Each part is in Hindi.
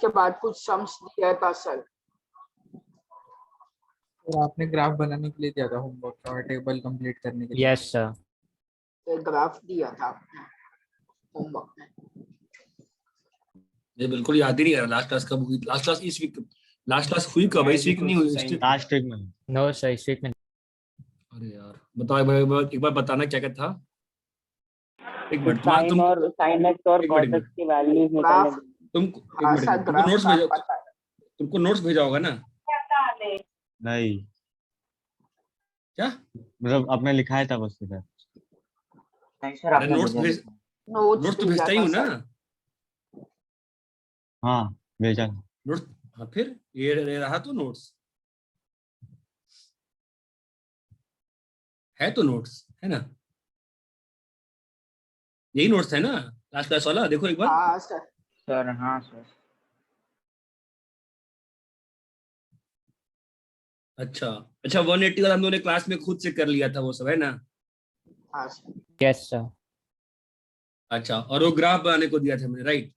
के बाद कुछ सम्स दिया था सर। और आपने ग्राफ बनाने के लिए दिया था होमवर्क और टेबल कंप्लीट करने के लिए। Yes sir. तो ग्राफ दिया था आपने होमवर्क में। ये बिल्कुल याद ही नहीं आ रहा लास्ट क्लास कब हुई। लास्ट क्लास इस वीक, लास्ट क्लास हुई कब? इस वीक नहीं हुई? लास्ट वीक में नो सर, इस वीक में। अरे यार बताओ एक बार बताना क्या क्या था। एक मिनट साइन और साइन एक्स और एक कॉस मिनट एक्स की वैल्यूज ग्राफ तुमको नोट्स भेजा होगा ना? नहीं, क्या मतलब आपने लिखा था बस इधर। नहीं सर, अरे आपने नोट्स मुझे भेज, नोट्स तो भेजता ही हूँ ना। हाँ भेजा। नोट्स, हाँ फिर ये रहा तो नोट्स है, तो नोट्स है ना, यही नोट्स है ना लास्ट क्लास वाला। देखो एक बार। हाँ सर। सर हाँ सर। अच्छा अच्छा, 180 का हम लोगों ने क्लास में खुद से कर लिया था वो सब, है ना? हाँ सर। Yes sir. अच्छा, और वो ग्राफ बनाने को दिया था मैंने, राइट?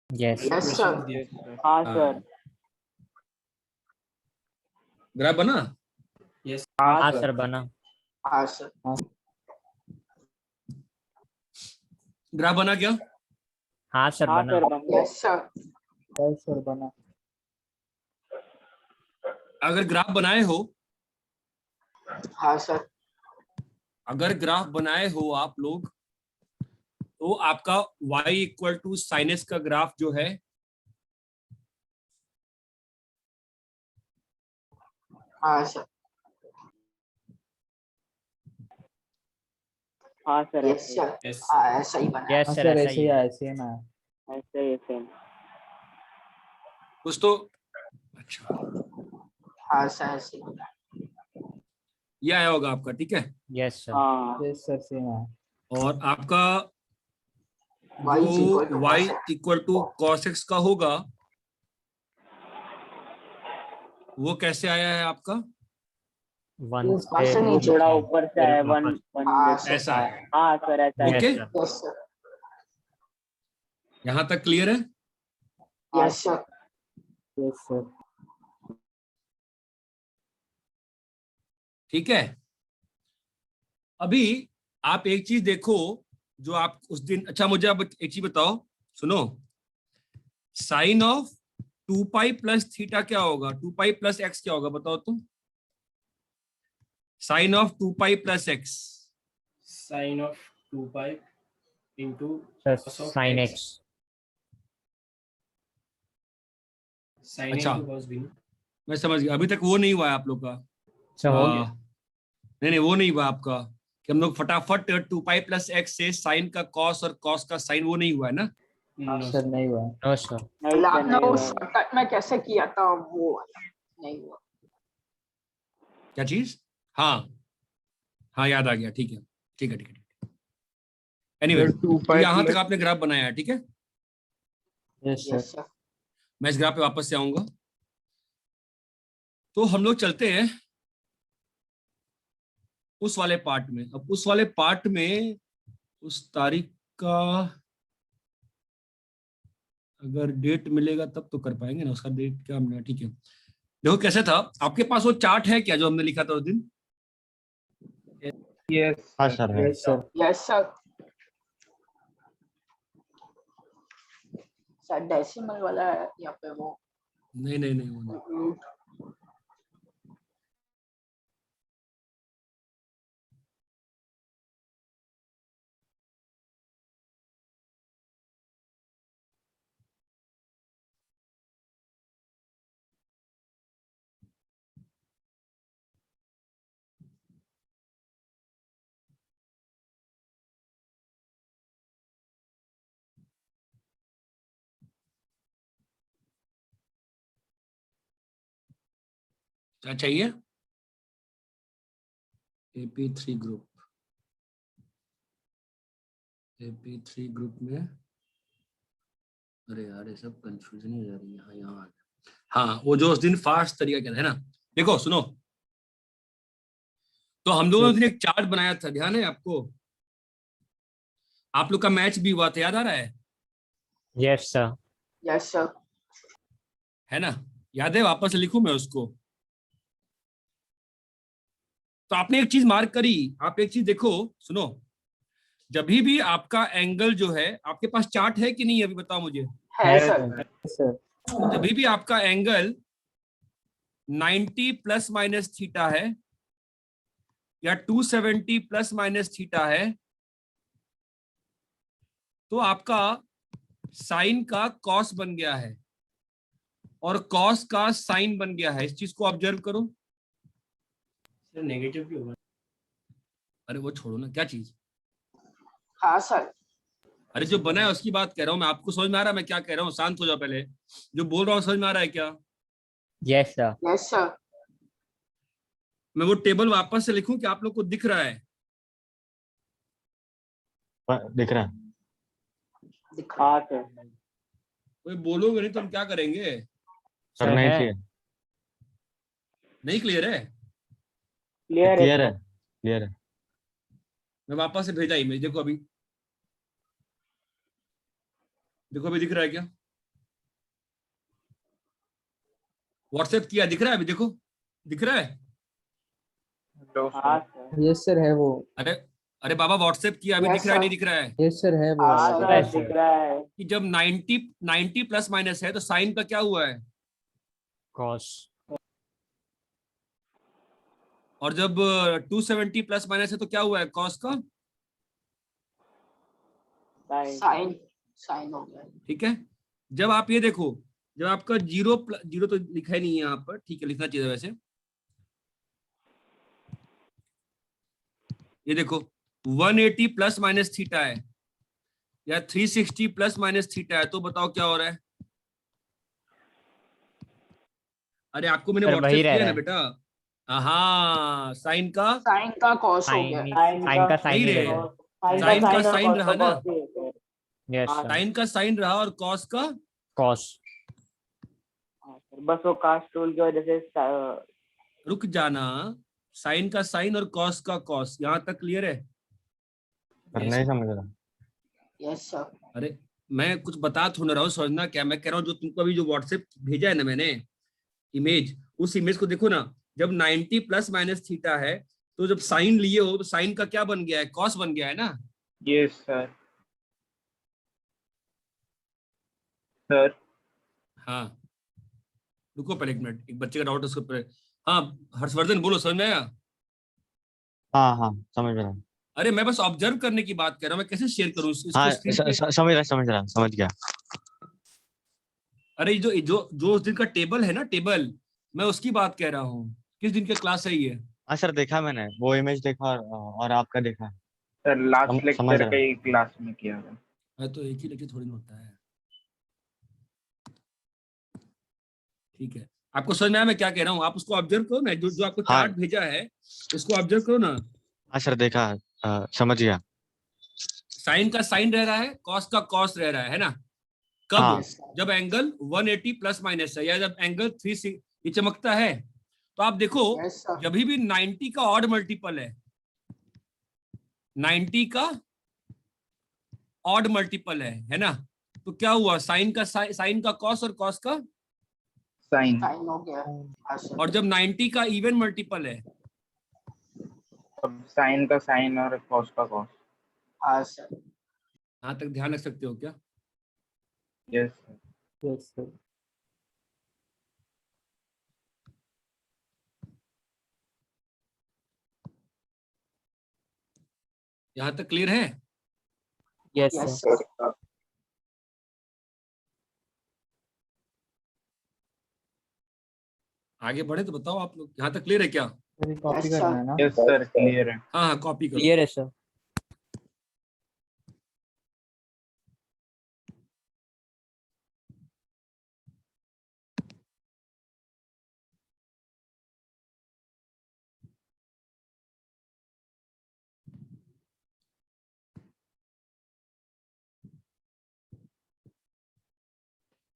Yes yes sir. हाँ सर। ग्राफ बना? हाँ सर बना। हाँ सर। ग्राफ बना क्या? हाँ सर हाँ बना। Sir. Yes sir. Yes sir बना। अगर ग्राफ बनाए हो, हाँ सर। अगर ग्राफ बनाए हो आप लोग, तो आपका y equal to sine x का ग्राफ जो है, हाँ सर। हाँ सर। Yes sir. ऐसा ही बना। यस हाँ सर, सर ऐसा ऐसे ही ही है। ऐसे ही ना। ऐसे ही सेम। कुछ तो। अच्छा, हाँ सर ऐसे ही बना। ये आया होगा आपका, ठीक है। Yes sir. हाँ यस सर सेम है। और आपका y is equal to y cos x। Equal to cos x का होगा, वो कैसे आया है आपका? वन ऊपर से से नीचे। थोड़ा ऊपर से है, वन हाँ सर। ऐसा है। हाँ सर ऐसा है। Okay, yes sir. यहाँ तक क्लियर है? Yes sir. Yes sir. ठीक है। अभी आप एक चीज देखो जो आप उस दिन, अच्छा मुझे अब एक चीज बताओ, सुनो। Sine of 2 pi plus theta क्या होगा? 2 पाई प्लस एक्स क्या होगा बताओ तुम? Sine of 2 pi plus x. Sine of 2 pi into sine x. Sine अच्छा। Into cos b. मैं समझ गया, अभी तक वो नहीं हुआ है आप लोग का। सर हो गया। नहीं वो नहीं हुआ आपका कि हम लोग फटाफट 2 पाई प्लस एक्स से साइन का कॉस और कॉस का साइन, वो नहीं हुआ है ना? सर नहीं हुआ। No sir. नहीं सर, आपने नहीं वो हुआ। शॉर्टकट में कैसे किया था वो वाला नहीं हुआ। क्या चीज? हाँ हाँ याद आ गया, ठीक है ठीक है ठीक है। एनीवे, तो यहाँ तक आपने ग्राफ बनाया है, ठीक है। Yes yes sir. सर। मैं इस ग्राफ पे वापस से आऊंगा। तो हम लोग चलते हैं उस वाले पार्ट में। अब उस वाले पार्ट में उस तारीख का अगर डेट मिलेगा तब तो कर पाएंगे ना, उसका डेट क्या हमने, ठीक है। देखो कैसे था, आपके पास वो चार्ट है क्या जो हमने लिखा था उस दिन? हाँ सर है। Yes sir. Yes sir. Sir decimal वाला है यहाँ पे वो। नहीं नहीं नहीं, वो नहीं। क्या चाहिए? AP3 group. AP3 ग्रुप में, अरे यार ये सब कंफ्यूजन ही हो जा रही है। हाँ यहाँ आ गया। हाँ वो जो उस दिन फास्ट तरीका क्या था, है ना? देखो सुनो, तो हम लोगों ने उस दिन एक चार्ट बनाया था, ध्यान है आपको? आप लोग का मैच भी हुआ था, याद आ रहा है? Yes sir. Yes sir. है ना? याद है? वापस से लिखूं मैं उसको? तो आपने एक चीज मार्क करी, आप एक चीज देखो, सुनो, जब भी आपका एंगल जो है, आपके पास चार्ट है कि नहीं अभी बताओ मुझे? है सर। सर जब भी आपका एंगल 90 प्लस माइनस थीटा है या 270 प्लस माइनस थीटा है, तो आपका साइन का कॉस बन गया है और कॉस का साइन बन गया है। इस चीज को ऑब्जर्व करो। सर नेगेटिव क्यों होगा? अरे वो छोड़ो ना, क्या चीज? हाँ सर। अरे जो बना है उसकी बात कह रहा हूं मैं। आपको समझ में आ रहा है मैं क्या कह रहा हूँ? शांत हो जाओ पहले। जो बोल रहा हूँ समझ में आ रहा है क्या? Yes sir yes sir. मैं वो टेबल वापस से लिखूं कि आप लोग को दिख रहा है? दिख रहा है। दिख रहा हाँ सर। कोई बोलोगे नहीं तो हम क्या करेंगे? सर सर नहीं है। चाहिए। नहीं क्लियर है? क्लियर है क्लियर है, सर। क्लियर है। मैं वापस से भेजा इमेज, देखो अभी, देखो अभी दिख रहा है क्या? व्हाट्सएप किया, दिख रहा है अभी? देखो दिख रहा है? हाँ सर। यस सर है वो। अरे अरे बाबा, व्हाट्सएप किया, अभी Yes, दिख रहा है sir. नहीं दिख रहा है? यस सर है वो। हाँ हाँ सर। सर दिख रहा है। कि जब 90 प्लस माइनस है तो साइन का क्या हुआ है? कॉस और जब 270 प्लस माइनस है तो क्या हुआ है? कॉस का। साइन। साइन। साइन हो गया। ठीक है। जब आप ये देखो, जब आपका जीरो जीरो तो लिखा ही नहीं है यहाँ पर, ठीक है, लिखना चाहिए वैसे। ये देखो 180 प्लस माइनस थीटा है या 360 प्लस माइनस थीटा है, तो बताओ क्या हो रहा है? अरे आपको मैंने सर व्हाट्सएप वही रह किया रहा ना है। बेटा। हाँ, साइन का साइन का कॉस हो गया। साइन का साइन नहीं ही रे, रहेगा। साइन का साइन का साइन और साइन कॉस रहा का ना, कॉस ही है सर। यस हाँ, सर साइन का साइन रहा और कॉस का। कॉस हाँ सर, बस वो कास्ट टूल की वजह से रुक जाना, साइन का साइन और कॉस का कॉस, यहां तक क्लियर है? सर नहीं समझ रहा। Yes sir. अरे मैं कुछ बता थोड़ा रहा हूँ, समझना क्या मैं कह रहा हूँ। जो तुमको अभी जो व्हाट्सएप भेजा है ना मैंने इमेज, उस इमेज को देखो ना। जब 90 प्लस माइनस थीटा है तो जब साइन लिए हो तो साइन का क्या बन गया है? कॉस बन गया है ना? Yes sir. सर हाँ, रुको पहले एक मिनट, एक बच्चे का डाउट है उसके ऊपर। हाँ हर्षवर्धन बोलो, समझ में आया? हाँ हाँ समझ रहा हूँ। अरे मैं बस ऑब्जर्व करने की बात कर रहा हूँ, मैं कैसे शेयर करूँ इसको हाँ स्क्रीन पे? समझ रहा समझ गया। अरे जो जो जो उस दिन का टेबल है ना, टेबल, मैं उसकी बात कह रहा हूँ। किस दिन के क्लास है ये? हाँ सर देखा मैंने, वो इमेज देखा और आपका देखा। सर लास्ट समझ लेक्चर रहा के हूँ। ही क्लास में किया था। हाँ, तो एक ही लेक्चर थोड़ी ना होता है। ठीक है, आपको समझ में आया मैं क्या कह रहा हूँ? आप उसको ऑब्जर्व करो ना, जो जो आपको हाँ। चार्ट भेजा है इसको ऑब्जर्व करो ना। हाँ सर देखा, समझ गया। साइन का साइन रह रहा है, कॉस का कॉस रह रहा है ना? कब? हाँ। जब एंगल 180 प्लस माइनस है या जब एंगल 3 ये चमकता है। तो आप देखो, यस सर। जब भी 90 का ऑड मल्टीपल है, 90 का ऑड मल्टीपल है ना? तो क्या हुआ? साइन का साइन का कॉस और कॉस का साइन। साइन हो गया। हाँ सर। और जब 90 का इवन मल्टीपल है, अब साइन का साइन और कॉस का कॉस। हाँ सर। यहां तक ध्यान रख सकते हो क्या? Yes sir. Yes sir. यहां तक क्लियर है? Yes yes sir sir. आगे बढ़े तो बताओ आप लोग, यहां तक क्लियर है क्या? कॉपी Yes, करना sir. है ना? यस सर क्लियर है। हाँ हाँ, कॉपी करो। क्लियर है सर।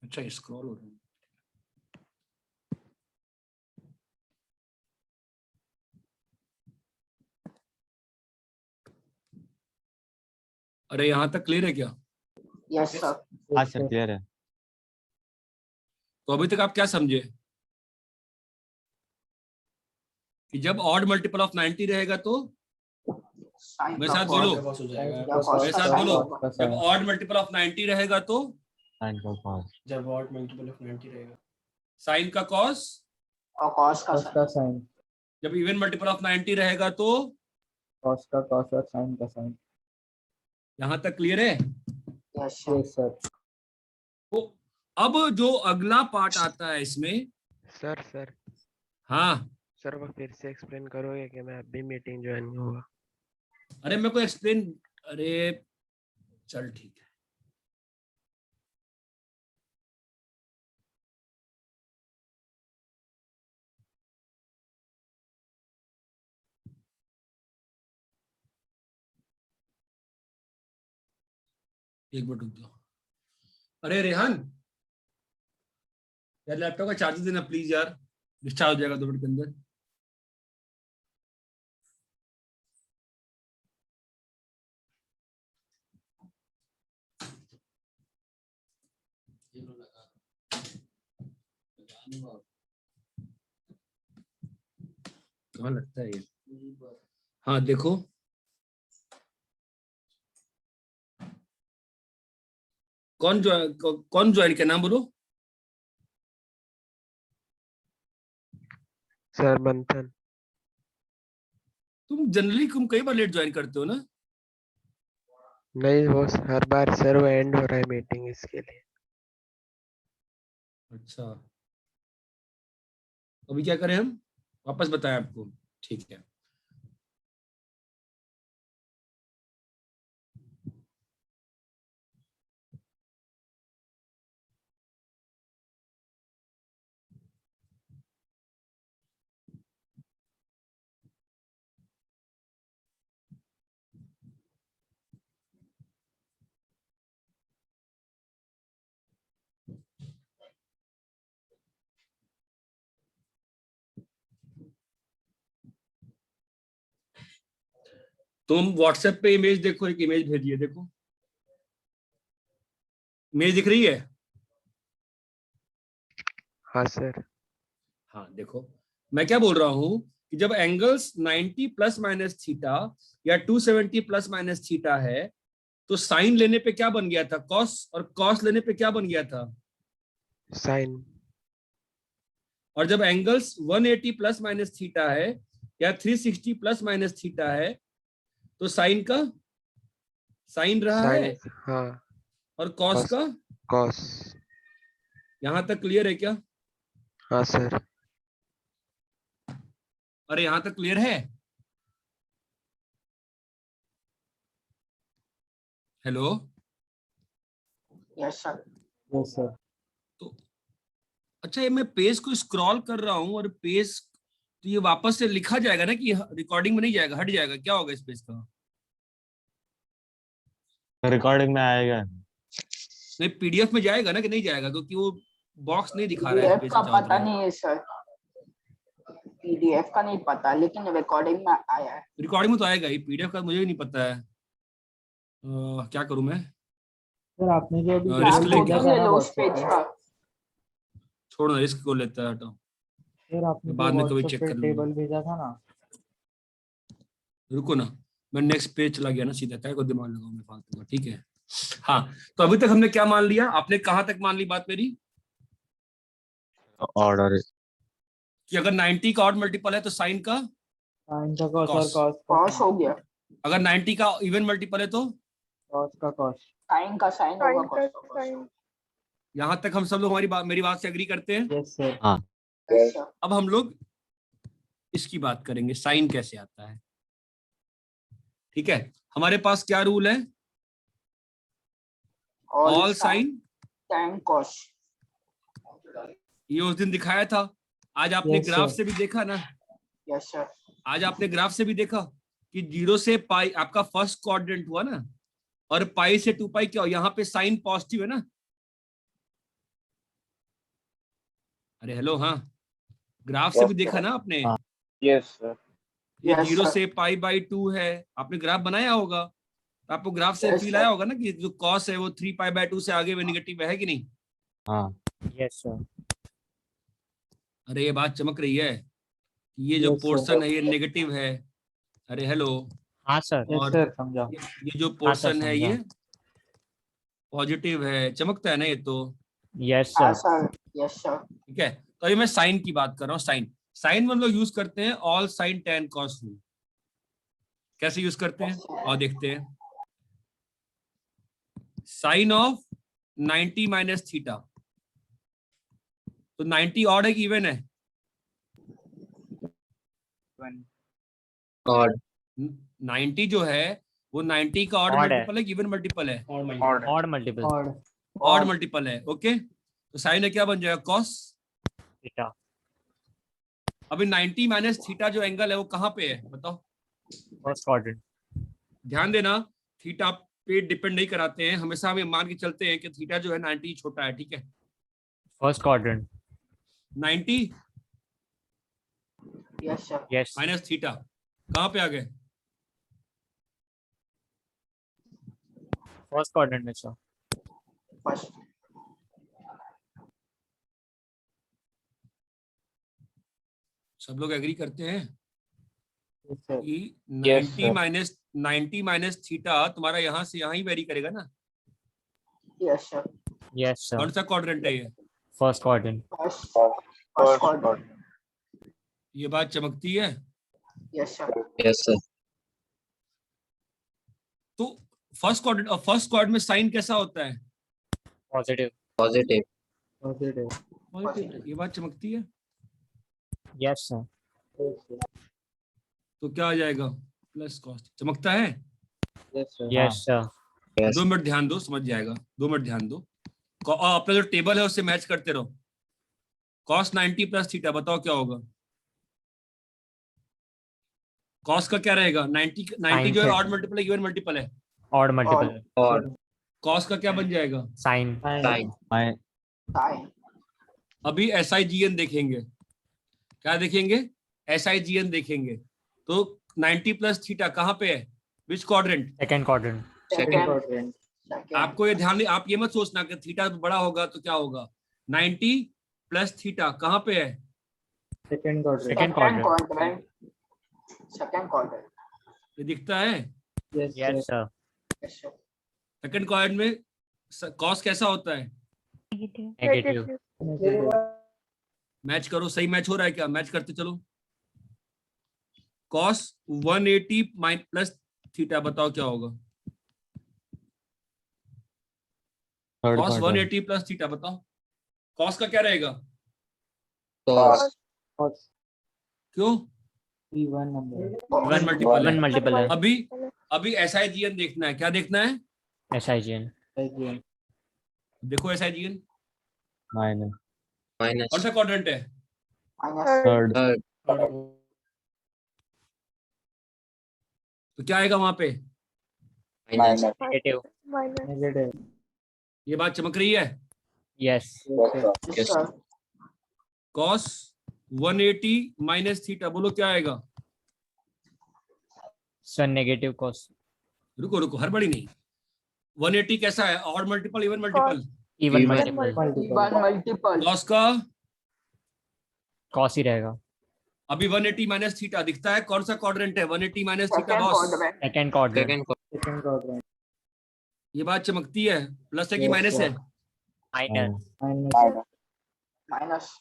अच्छा, स्क्रॉल हो रहा है। अरे यहां तक क्लियर है क्या? Yes sir. हाँ सर क्लियर है। तो अभी तक आप क्या समझे कि जब ऑड मल्टीपल ऑफ 90 रहेगा तो साइन मेरे का साथ cos बोलो, का cos हो जाएगा या cos मेरे का साथ sin बोलो, होगा। जब ऑड मल्टीपल ऑफ 90 रहेगा तो साइन का cos जब ऑड मल्टीपल ऑफ 90 रहेगा साइन का कॉस, और cos का cos sin। का sin, जब इवन मल्टीपल ऑफ 90 रहेगा तो cos का cos और sin का sin. यहां तक क्लियर है। Yes, sir. Yes sir. तो अब जो अगला पार्ट आता है इसमें, सर हाँ सर वो फिर से एक्सप्लेन करोगे कि मैं अभी मीटिंग ज्वाइन नहीं हुआ। अरे मेरे को एक्सप्लेन, अरे चल ठीक है। एक मिनट रुक जाओ। अरे रेहान यार लैपटॉप का चार्जर देना प्लीज यार, डिस्चार्ज हो जाएगा 2 मिनट के अंदर। कहाँ लगता है ये? हाँ देखो, कौन ज्वाइन क्या नाम बोलो? सर मंथन। तुम जनरली कई बार लेट ज्वाइन करते हो ना? नहीं वो हर बार सर वो एंड हो रहा है मीटिंग इसके लिए। अच्छा अभी क्या करें हम, वापस बताएं आपको? ठीक है। तुम व्हाट्सएप पे इमेज देखो, एक इमेज भेजिए, देखो इमेज दिख रही है? हाँ सर। हाँ देखो, मैं क्या बोल रहा हूं कि जब एंगल्स 90 प्लस माइनस थीटा या 270 प्लस माइनस थीटा है तो साइन लेने पे क्या बन गया था कॉस, और कॉस लेने पे क्या बन गया था साइन। और जब एंगल्स 180 प्लस माइनस थीटा है या 360 प्लस माइनस थीटा है तो साइन का साइन रहा है साइन हाँ। और कॉस का कॉस। यहां तक क्लियर है क्या? हाँ सर। अरे यहां तक क्लियर है? Hello Yes, sir. Yes sir. तो अच्छा, ये मैं पेज को स्क्रॉल कर रहा हूं और पेज तो ये वापस से लिखा जाएगा ना कि रिकॉर्डिंग में नहीं जाएगा, हट जाएगा, क्या होगा इस पेज का? रिकॉर्डिंग में आएगा। नहीं पीडीएफ में जाएगा ना कि नहीं जाएगा, क्योंकि वो बॉक्स नहीं दिखा रहा है PDF पेज का के चारों पता तरफ। नहीं है सर, PDF का नहीं पता, लेकिन रिकॉर्डिंग में आया है। रिकॉर्डिंग में तो आएगा ही, पीडीएफ का मुझे भी नहीं पता है। क्या करूं मैं? सर आपने जो अभी रिस्क email लेके भेजा फोटो था ले ना लो उस WhatsApp पेज पे, का। छोड़ो ना, रिस्क को लेता है, हटाओ, सर आपने बाद जो में कभी WhatsApp चेक पे कर लूंगा। टेबल भेजा था ना, रुको ना, मैं नेक्स्ट पेज चला गया ना सीधा, क्या को दिमाग लगाऊं मैं फालतू का। ठीक है, हाँ तो अभी तक हमने क्या मान लिया, आपने कहां तक मान ली बात मेरी ऑर्डर कि अगर 90 का ऑड मल्टीपल है तो साइन का sin का cos और Cos. cos का Cos हो गया, अगर 90 का इवन मल्टीपल है तो cos का cos. साइन का साइन होगा, cos का cos। यहां तक हम सब लोग मेरी बात से एग्री करते हैं। Yes sir. Yes, sir. अब हम लोग इसकी बात करेंगे, साइन कैसे आता है। ठीक है, हमारे पास क्या रूल है? All sine time cos। ये उस दिन दिखाया था, आज आपने Yes, ग्राफ sir. से भी देखा ना, Yes, sir. आज आपने ग्राफ से भी देखा कि 0 से पाई आपका फर्स्ट क्वाड्रेंट हुआ ना, और पाई से 2 पाई क्या हो, यहाँ पे साइन पॉजिटिव है ना। अरे हेलो, हाँ ग्राफ से भी देखा ना आपने, यस सर। ये Yes, 0 sir. से पाई बाई 2 है, आपने ग्राफ बनाया होगा तो आपको ग्राफ से Yes, फील sir. आया होगा ना कि जो कॉस है वो 3 पाई बाई 2 से आगे में निगेटिव है कि नहीं। हाँ Yes, sir. अरे ये बात चमक रही है, ये जो Yes, sir. पोर्शन है ये नेगेटिव है। अरे हेलो, हाँ सर। Yes, और sir, समझा. ये जो पोर्शन है समझा। ये पॉजिटिव है, चमकता है ना ये तो। यस हाँ सर। Sir, yes sir. ठीक है, तो अभी मैं साइन की बात कर रहा हूँ। साइन साइन में हम लोग यूज करते हैं all sine tan cos rule. कैसे यूज करते हैं और देखते हैं। साइन ऑफ 90 माइनस थीटा, तो 90 ऑड है कि इवन है? ऑड 90 जो है वो 90 का ऑड Odd है। मल्टीपल है कि इवन मल्टीपल है? और minus odd odd multiple Odd. Odd multiple है। ओके, तो साइन है क्या बन जाएगा? कॉस। थीटा। अभी 90 माइनस थीटा जो एंगल है वो कहाँ पे है बताओ? First quadrant. ध्यान देना, थीटा पे डिपेंड नहीं कराते हैं, हमेशा हम मान के चलते हैं कि थीटा जो है 90 छोटा है। ठीक है, first quadrant. 90 yes sir. Yes. Minus theta कहाँ पे आ गए? फर्स्ट क्वाड्रेंट में सर। फर्स्ट। सब लोग एग्री करते हैं Yes, sir. कि Yes, 90 माइनस थीटा तुम्हारा यहाँ से यहाँ ही वेरी करेगा ना? Yes sir. Yes sir. कौन सा क्वाड्रेंट है ये? First quadrant. First first quadrant. ये बात चमकती है। Yes sir. यस सर तो फर्स्ट क्वाड्रेंट और फर्स्ट क्वाड्रेंट में साइन कैसा होता है? पॉजिटिव। Positive Positive. ये बात चमकती है। Yes sir. Yes, sir. तो क्या आ जाएगा? Plus cos. चमकता है। Yes, sir. Yes sir. 2 minute ध्यान दो, समझ जाएगा। 2 मिनट ध्यान दो। अपना जो टेबल है उससे मैच करते रहो। कॉस 90 प्लस थीटा, बताओ क्या होगा? कॉस का क्या रहेगा? 90 जो है ऑड मल्टीपल है इवन मल्टीपल है? Odd multiple. ऑड कॉस का क्या बन जाएगा? साइन। Sine sine. अभी SIGN देखेंगे। क्या देखेंगे? SIGN देखेंगे। तो 90 प्लस थीटा कहाँ पे है? विच quadrant? Second quadrant. Second Quadrant. Second. आपको ये ध्यान, आप ये मत सोचना कि थीटा बड़ा होगा तो क्या होगा। 90 प्लस थीटा कहाँ पे है? Second quadrant. Second second quadrant. Quadrant. Second quadrant. ये दिखता है। Yes, sir. Yes sir. Yes sir. Second quadrant में कॉस कैसा होता है? नेगेटिव। Negative. मैच करो, सही मैच हो रहा है क्या? मैच करते चलो। कॉस 180 प्लस थीटा, बताओ क्या होगा? Third cos quadrant 180 plus theta, बताओ कॉस का क्या रहेगा? Cos Cos. क्यों? Even number. Even multiple even है। मल्टीपल है। अभी SIGN देखना है। क्या देखना है? SIGN। Again. देखो SIGN माइनस माइनस कौन सा क्वाड्रेंट है? माइनस। थर्ड थर्ड तो क्या आएगा वहां पे? Minus negative. Negative. ये बात चमक रही है। Yes. Yes, sir. Yes sir. Cos 180 minus theta, बोलो क्या आएगा? Sir negative cos. रुको रुको, हड़बड़ी नहीं। 180 कैसा है? Odd multiple even multiple? Even Even multiple. Multiple. One multiple. Cos का कॉस ही रहेगा। अभी 180 माइनस थीटा दिखता है। कौन सा क्वाड्रेंट है? 180 minus theta second boss. Quadrant. Second quadrant. Second Second quadrant. ये बात चमकती है। प्लस है कि Yes, माइनस sir. है? Minus. Minus. Minus.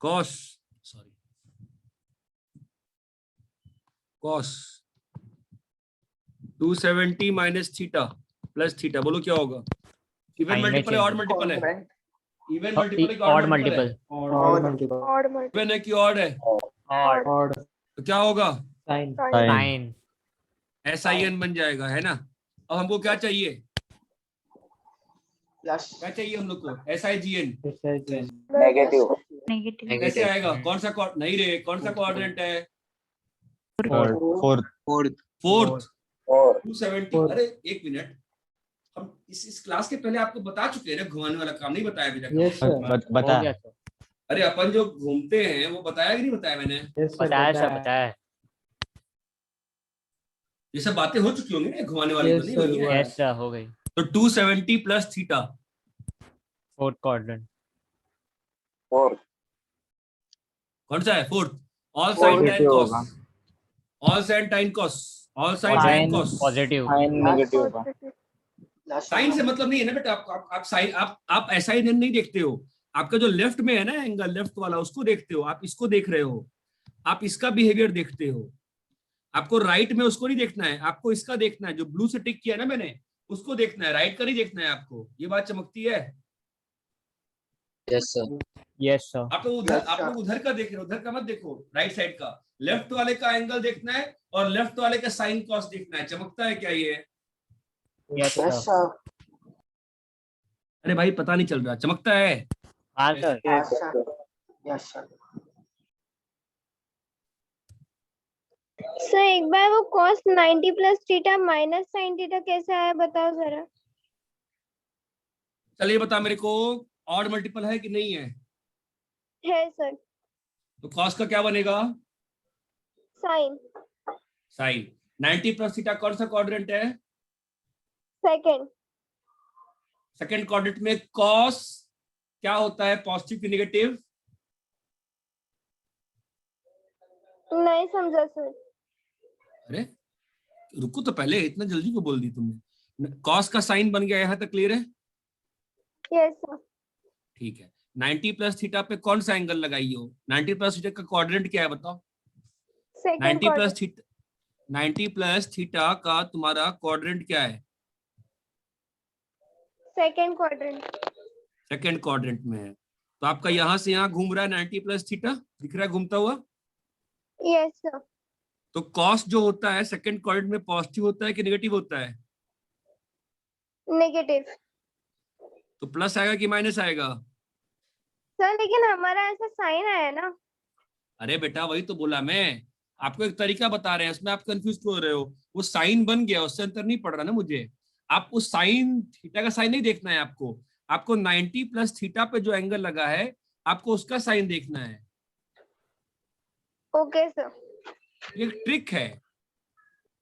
Cos sorry cos 270 minus theta plus theta, बोलो क्या होगा? इवन Sign में मल्टीपल है change ऑड मल्टीपल है? क्वाड्रेंट। इवन मल्टीपल है odd multiple. Odd multiple. Even है कि ऑड है? ऑड। Odd. तो क्या होगा? Sin. साइन। SIN बन जाएगा, है ना? अब हमको क्या चाहिए? यस। क्या चाहिए हम लोग को? SIGN SIGN. नेगेटिव कैसे आएगा? कौन सा नहीं रे, कौन सा क्वाड्रेंट है? Third fourth fourth. और 270। अरे एक मिनट, हम इस क्लास के पहले आपको बता चुके हैं ना, घुमाने वाला काम नहीं बताया अभी तक। Yes, sir. हो बता गया सर। अरे अपन जो घूमते हैं वो बताया कि नहीं बताया मैंने? Yes, sir. बताया सर, बताया। ये सब बातें हो चुकी होंगी ना, घुमाने वाली तो Yes, नहीं sir, हुई है। हुआ है. यस सर, हो गई। तो 270 plus theta Fourth quadrant. Fourth कौन सा है fourth? All sine tan Positive cos, होगा। All sine tan cos, all sine tan Sin cos। positive. Sine negative होगा। Plus साइन से होगा। मतलब नहीं है ना बेटा, आप साइन आप ऐसा ही नहीं देखते हो। आपका जो लेफ्ट में है ना एंगल, लेफ्ट वाला, उसको देखते हो, आप इसको देख रहे हो, आप इसका बिहेवियर देखते हो। आपको राइट में उसको नहीं देखना है, आपको इसका देखना है, जो ब्लू से टिक किया ना मैंने, उसको देखना है, राइट का नहीं देखना है आपको। ये बात चमकती है। Yes, sir. आप लोग उधर, Yes, आप sir. लोग उधर का देख रहे हो, उधर का मत देखो, राइट साइड का। लेफ्ट वाले का एंगल देखना है और लेफ्ट वाले का साइन कॉस देखना है। चमकता है क्या ये? Yes, Yes, sir. sir. अरे भाई पता नहीं चल रहा, चमकता है। हाँ sir. Yes, sir. Yes, sir. Sir एक बार वो cos 90 plus theta minus sine theta कैसा है बताओ जरा। चलिए बता मेरे को, ऑड मल्टीपल है कि नहीं है? है सर। तो कॉस का क्या बनेगा? साइन। साइन। 90 प्लस थीटा कौन सा क्वाड्रेंट है? सेकंड। सेकंड क्वाड्रेंट में कॉस क्या होता है, पॉजिटिव की नेगेटिव? नहीं समझा सर। अरे रुको तो पहले, इतना जल्दी क्यों बोल दी तुमने? कॉस का साइन बन गया, यहां तक क्लियर है? Yes sir. ठीक है। 90 प्लस थीटा पे कौन सा एंगल लगाई हो? 90 प्लस थीटा का क्वाड्रेंट क्या है बताओ? Second 90 plus theta, 90 plus theta का तुम्हारा क्वाड्रेंट क्या है? Second quadrant. सेकंड क्वाड्रेंट में है। तो आपका यहां से यहां घूम रहा है 90 प्लस थीटा, दिख रहा है घूमता हुआ? Yes sir. तो कॉस जो होता है सेकंड क्वाड्रेंट में पॉजिटिव होता है कि नेगेटिव होता है? नेगेटिव। तो प्लस आएगा कि माइनस आएगा? सर लेकिन हमारा ऐसा साइन आया ना। अरे बेटा वही तो बोला मैं आपको, एक तरीका बता रहे हैं, उसमें आप कंफ्यूज हो रहे हो। वो साइन बन गया, उससे अंतर नहीं पड़ रहा ना मुझे। आप उस साइन थीटा का साइन नहीं देखना है आपको, आपको 90 प्लस थीटा पे जो एंगल लगा है आपको उसका साइन देखना है। Okay sir. ये ट्रिक है,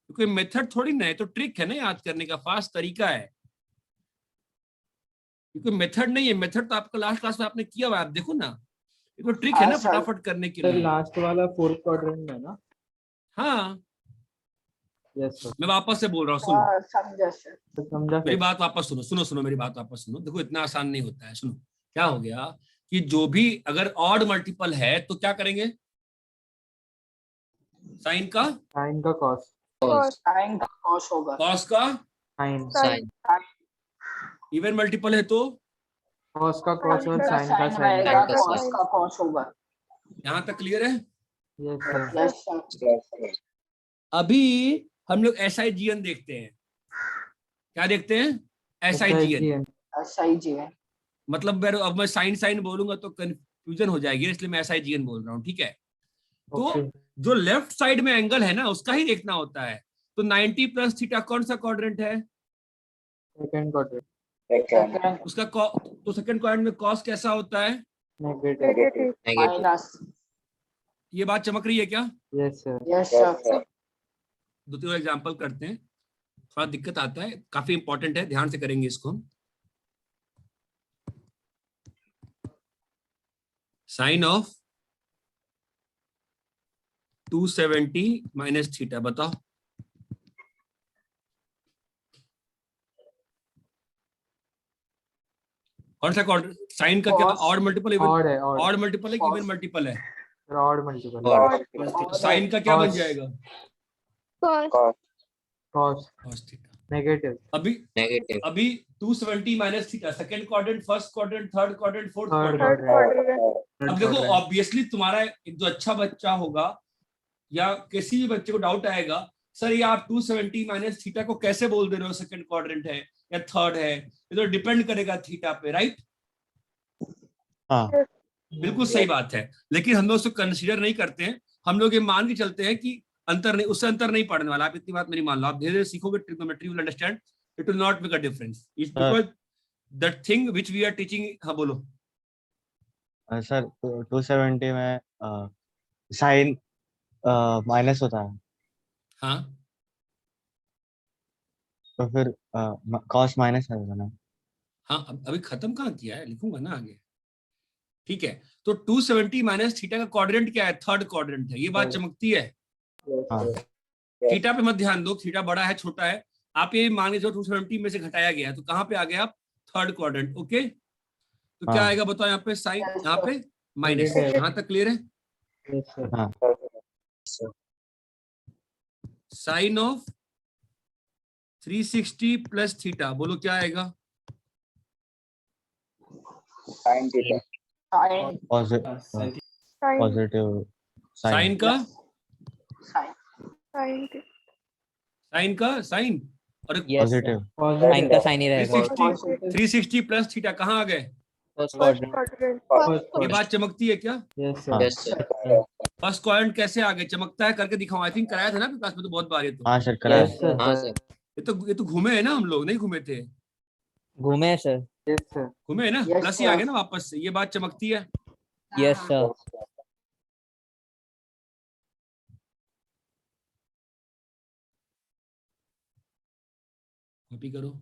कोई मेथड थोड़ी ना है, तो ट्रिक है ना याद करने का, फास्ट तरीका है। ये कोई मेथड नहीं है, मेथड तो आपका लास्ट क्लास में आपने किया हुआ है, आप देखो ना। ये तो ट्रिक है ना हाँ, सर। फटाफट करने के सर लिए। लास्ट वाला फोर्थ क्वाड्रेंट में ना? हाँ यस सर। मैं वापस से बोल रहा हूँ, सुनो हाँ, समझा सर। तो समझा मेरी सर। बात वापस सुनो, सुनो सुनो मेरी बात वापस सुनो। देखो इतना आसान नहीं होता है। सुनो क्या हो गया कि जो भी अगर ऑड मल्टीपल है तो क्या करेंगे? साइन का साइन का कॉस, साइन का कॉस होगा। कॉस का, साइन, साइन। इवन मल्टीपल है तो कॉस का कॉस और साइन का साइन साइन। रहेगा, कॉस का कॉस होगा। यहाँ तक क्लियर है? Yes sir. Yes sir. अभी हम लोग SIGN देखते हैं। क्या देखते हैं? SIGN। सही जी है। मतलब अब मैं साइन साइन बोलूंगा तो कंफ्यूजन हो जाएगी, इसलिए मैं SIGN बोल रहा हूँ, ठीक है? तो ओके। जो लेफ्ट साइड में एंगल है ना उसका ही देखना होता है। तो 90 प्लस थीटा कौन सा क्वाड्रेंट है? Second quadrant. सेकंड उसका तो सेकंड क्वाड्रेंट में कॉस कैसा होता है? नेगेटिव। माइनस। ये बात चमक रही है क्या? Yes sir. Yes sir. दो तीन एग्जांपल करते हैं, थोड़ा दिक्कत आता है, काफी इंपॉर्टेंट है, ध्यान से करेंगे इसको हम। साइन ऑफ 270 माइनस थीटा, बताओ। कौन सा साइन का क्या? ऑड मल्टीपल, ऑड है, ऑड ऑड। मल्टीपल है कि इवन मल्टीपल है? Odd multiple. तो साइन का क्या बन Cos। जाएगा? Cos. Cos cos theta. Negative. अभी 270 minus theta, second quadrant, first quadrant, third quadrant, fourth third quadrant. Quadrant. अब देखो ऑब्वियसली तुम्हारा एक जो अच्छा बच्चा होगा या किसी भी बच्चे को डाउट आएगा, सर ये आप 270 माइनस थीटा को कैसे बोल दे रहे हो, सेकंड क्वाड्रेंट है या थर्ड है? ये तो डिपेंड करेगा थीटा पे, राइट? हाँ बिल्कुल सही बात है, लेकिन हम लोग उसको कंसीडर नहीं करते हैं। हम लोग ये मान के चलते हैं कि अंतर नहीं, उससे अंतर नहीं पड़ने वाला। आप इतनी बात मेरी मान लो, आप धीरे धीरे सीखोगे trigonometry, will understand it will not make a difference. It's because that thing which we are teaching. हाँ बोलो सर 270 में साइन माइनस होता है, हाँ तो फिर कॉस माइनस आएगा ना? हाँ अभी खत्म कहाँ किया है, लिखूंगा ना आगे। ठीक है, तो 270 माइनस थीटा का क्वाड्रेंट क्या है, थर्ड क्वाड्रेंट है, ये बात चमकती है। हाँ थीटा पे मत ध्यान दो, थीटा बड़ा है छोटा है, आप ये मान लीजिए 270 में से घटाया गया है, तो कहाँ पे आ गए आप, थर्ड क्वाड्रेंट। ओके, तो क्या हाँ। आएगा बताओ, यहाँ पे साइन, Yes, यहाँ पे माइनस, Yes, sir. यहाँ तक क्लियर है। Yes, sir. हाँ साइन ऑफ 360 प्लस थीटा, बोलो क्या आएगा। Sine theta. Sin, positive sine का, sin. साइन का साइन, और Yes, sir. पॉजिटिव साइन का साइन ही रहेगा। 360 प्लस थीटा कहाँ आ गए, फर्स्ट क्वाड्रेंट। ये बात चमकती है क्या। Yes, हाँ। sir. Yes sir. First quadrant कैसे आ गए, चमकता है, करके दिखाओ। आई थिंक कराया था ना क्लास में तो बहुत बार, ये तो हाँ सर कराया। Yes, sir. हाँ सर, ये तो घूमे है ना, हम लोग नहीं घूमे थे, घूमे हैं सर। Yes, sir. घूमे है ना, Yes, प्लस ही आ sir. गए ना वापस से, ये बात चमकती है। Yes sir. कॉपी करो।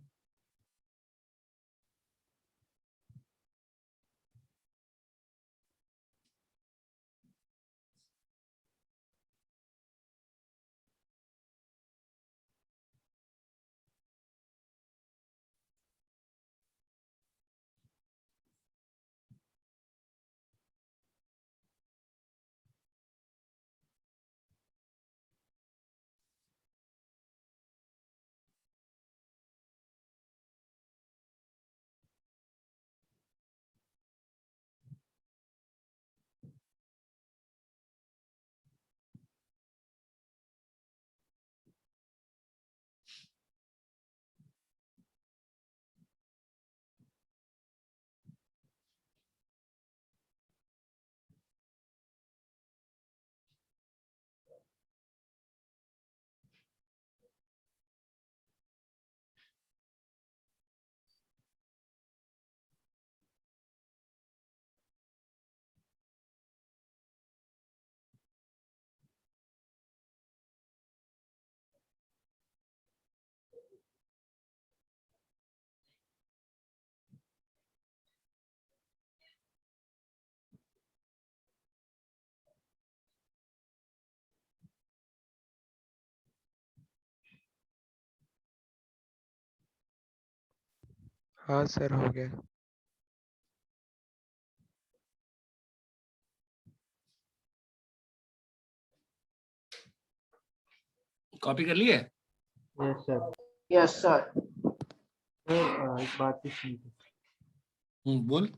हाँ सर हो गया। कॉपी कर लिए। Yes, sir. Yes, sir. Sir, एक बात पूछनी थी। बोल।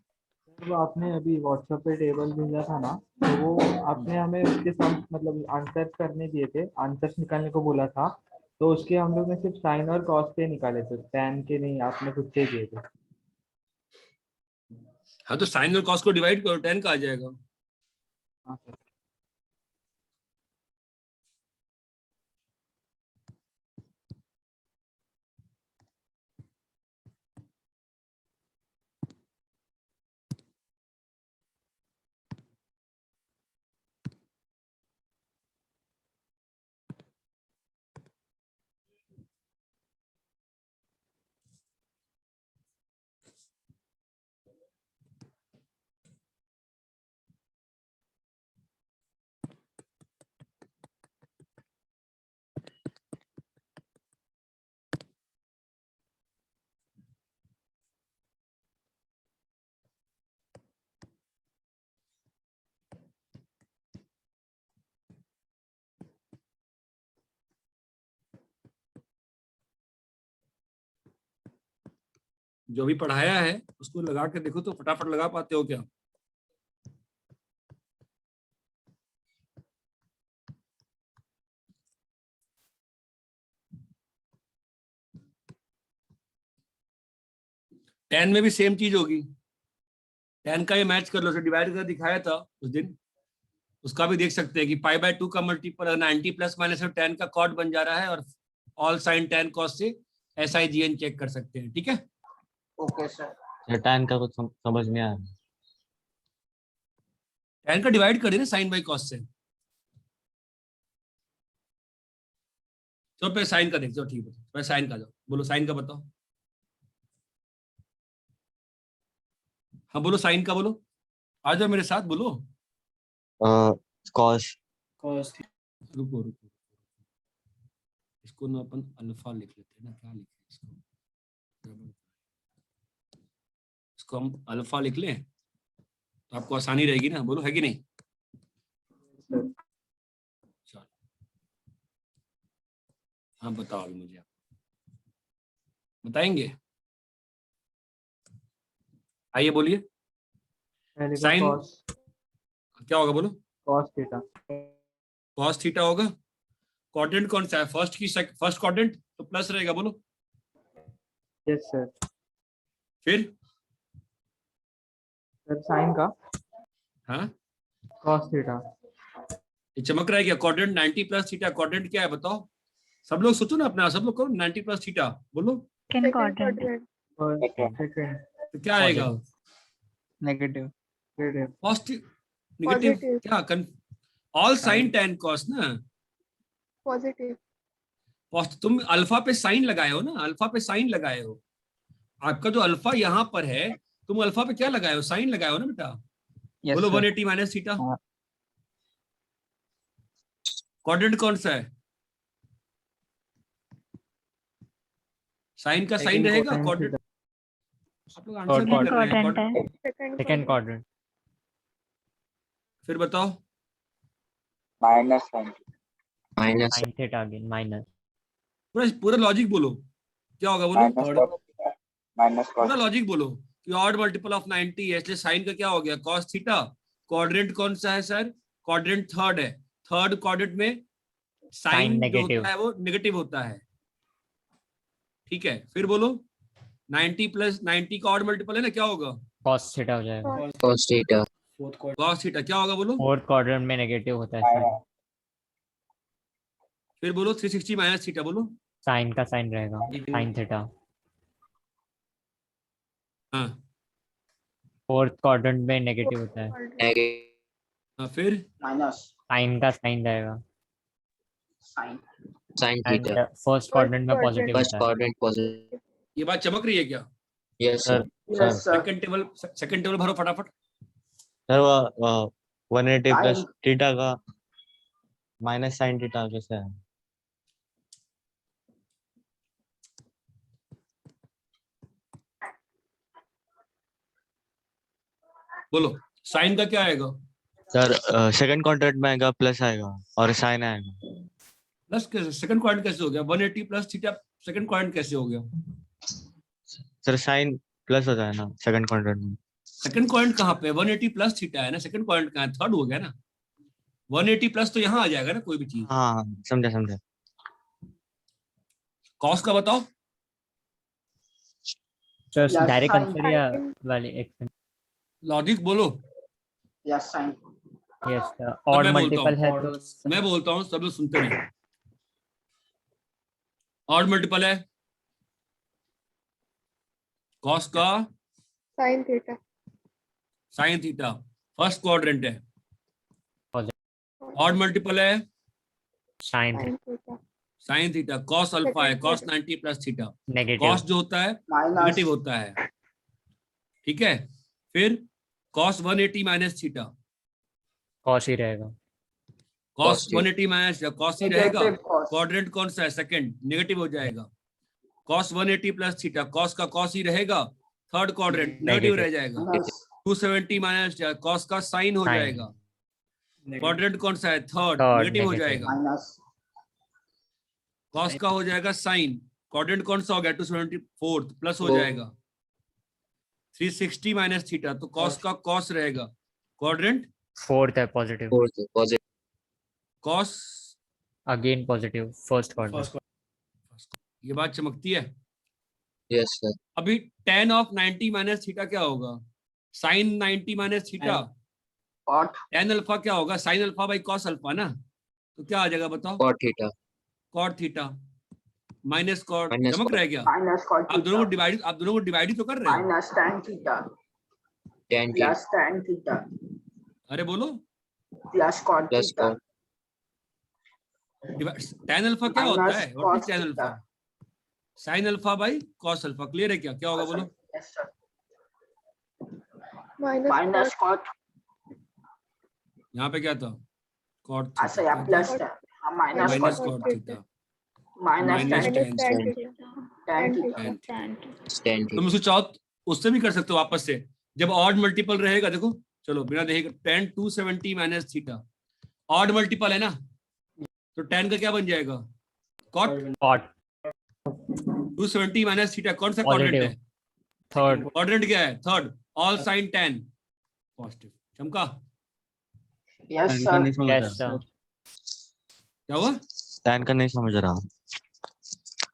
वो आपने अभी व्हाट्सएप पे टेबल भेजा था ना, तो वो आपने हमें उसके सम मतलब आंसर करने दिए थे, आंसर्स निकालने को बोला था, तो उसके हम लोग ने सिर्फ साइन और कॉस के निकाले थे, टैन के नहीं, आपने खुद से दिए थे। हाँ तो साइन और कॉस को डिवाइड करो, 10 का आ जाएगा। हाँ सर। जो भी पढ़ाया है उसको लगा के देखो तो फटाफट लगा पाते हो क्या। टेन में भी सेम चीज होगी, 10 का ये मैच कर लो, उसे डिवाइड कर दिखाया था उस दिन, उसका भी देख सकते हैं कि पाई बाय 2 का मल्टीपल 90 प्लस माइनस 10 का कॉट बन जा रहा है, और ऑल साइन 10 कॉस से SIGN चेक कर सकते हैं। ठीक है, Okay, sir. टैन का कुछ समझ नहीं आया। 10 का डिवाइड कर देना साइन बाई कॉस से। तो पे साइन का देख जाओ, ठीक है, पहले साइन का जाओ, बोलो साइन का बताओ। हाँ बोलो साइन का बोलो, आ जाओ मेरे साथ बोलो। cos cos रुको रुको, इसको ना अपन अल्फा लिख लेते हैं ना, क्या लिखें इसको हम अल्फा लिख लें तो आपको आसानी रहेगी ना, बोलो है कि नहीं। चलो हाँ बताओ अभी मुझे, आप बताएंगे, आइए बोलिए। पहले का Sin- cos क्या होगा बोलो, cos थीटा। cos थीटा होगा। क्वाड्रेंट कौन सा है, फर्स्ट क्वाड्रेंट तो प्लस रहेगा, बोलो। Yes sir. फिर सर साइन का हाँ cos थीटा। ये चमक रहा है क्या, क्वाड्रेंट 90 प्लस थीटा, क्वाड्रेंट क्या है बताओ, सब लोग सोचो ना अपना, सब लोग करो 90 प्लस थीटा बोलो, Second quadrant. और Second. सेकंड तो क्या आएगा, नेगेटिव। पॉजिटिव नेगेटिव क्या, ऑल साइन टेन कॉस ना, Positive. तुम अल्फा पे साइन लगाए हो ना, अल्फा पे साइन लगाए हो, आपका जो अल्फा यहाँ पर है तुम अल्फा पे क्या लगाए हो, साइन लगाए हो ना बेटा। बोलो 180 माइनस थीटा। क्वाड्रेंट कौन सा है, साइन का साइन रहेगा, क्वाड्रेंट आप लोग आंसर नहीं कर रहे हैं। Second quadrant. फिर बताओ, minus sine sine theta again minus. पूरा लॉजिक बोलो, क्या होगा बोलो, माइनस पूरा लॉजिक बोलो कि ऑड मल्टीपल ऑफ 90 है, इसलिए साइन का क्या हो गया cos थीटा। क्वाड्रेंट कौन सा है सर, क्वाड्रेंट थर्ड है, थर्ड क्वाड्रेंट में साइन जो negative. होता है वो नेगेटिव होता है, ठीक है। फिर बोलो 90 प्लस 90 का ऑड मल्टीपल है ना, क्या होगा cos थीटा हो जाएगा। fourth quadrant cos थीटा, क्या होगा बोलो। फोर्थ क्वाड्रेंट में नेगेटिव होता है साइन। फिर बोलो 360 माइनस थीटा बोलो। साइन का साइन रहेगा साइन थीटा। हाँ फोर्थ क्वाड्रेंट में नेगेटिव होता है, हाँ फिर माइनस साइन का साइन रहेगा। साइन एंड फर्स्ट क्वाड्रेंट में पॉजिटिव होता है। ये बात चमक रही है क्या, sir yes sir. Second table भरो फटाफट। सर वो 180 प्लस थीटा का माइनस साइन थीटा कैसे है। बोलो साइन का क्या आएगा, सर सेकंड क्वाड्रेंट में आएगा प्लस आएगा और साइन आएगा। प्लस कैसे, सेकंड क्वाड्रेंट कैसे हो गया, 180 प्लस थीटा सेकंड क्वाड्रेंट कैसे हो गया। सर साइन प्लस होता है ना सेकंड क्वाड्रेंट में। सेकंड क्वाड्रेंट कहाँ पे, 180 प्लस थीटा है ना, सेकंड क्वाड्रेंट कहाँ है, थर्ड हो गया ना, 180 प्लस तो यहाँ आ जाएगा ना कोई भी चीज। हाँ समझा। कॉस का बताओ, just Yes, direct sin. Answer या वाले एक। लॉजिक बोलो। Yes sign. यस और मैं बोलता मल्टीपल हूँ, है तो मैं बोलता हूँ सब लोग सुनते रहे। ऑड मल्टीपल है कॉस का Sin theta. Sine theta, first quadrant है। ऑड मल्टीपल है sine Sin theta. Sine theta, cos alpha है, Second cos 90 plus theta, negative. Cos जो होता है माइनस नेगेटिव होता है, ठीक है। फिर कॉस 180 माइनस थीटा, कॉस ही रहेगा। कॉस 180 माइनस कॉस ही रहेगा। Negative cos. क्वाड्रेंट कौन सा है, सेकंड, नेगेटिव हो जाएगा। कॉस 180 प्लस थीटा, कॉस का कॉस ही रहेगा, थर्ड क्वाड्रेंट नेगेटिव रह जाएगा। माइनस 270 माइनस कॉस का साइन हो Sin. जाएगा। क्वाड्रेंट कौन सा है, थर्ड, Third, नेगेटिव हो negative. जाएगा। माइनस कॉस का हो जाएगा साइन, क्वाड्रेंट कौन सा हो गया 274 प्लस हो जाएगा 360 माइनस थीटा, तो कॉस का कॉस रहेगा, क्वाड्रेंट फोर्थ है positive. Cos. Again positive first quadrant. ये बात चमकती है। Yes sir. अभी tan ऑफ 90 माइनस थीटा क्या होगा, sine 90 minus theta, cot tan alpha क्या होगा, sine alpha by cos alpha ना, तो क्या आ जाएगा बताओ, cot theta cot theta minus cot. Minus चमक cot. रहा है क्या, माइनस कॉट आप दोनों को डिवाइड ही तो कर रहे हो। Minus tan theta tan theta plus tan theta अरे बोलो plus cot plus theta cot. tan alpha क्या Minus होता है, what is cos tan theta. Alpha, sine alpha by cos alpha. Clear है क्या, क्या होगा बोलो। Yes sir. माइनस कॉट यहाँ पे क्या था? कॉट असं या plus minus minus cot cot theta minus minus tan tan tan theta tan theta। tan तुम उसको चाहो तो उससे भी कर सकते हो वापस से, जब ऑड मल्टीपल रहेगा। देखो चलो बिना देखे, tan 270 minus theta odd multiple है ना, तो tan का क्या बन जाएगा? कॉट। कॉट 270 माइनस थीटा कौन सा क्वाड्रेंट पॉजिटिव है? थर्ड क्वाड्रेंट क्या है? Third. All sine tan positive. चमका यस tan का सर नहीं समझ यस रहा, सर क्या हुआ? tan का नहीं समझ रहा।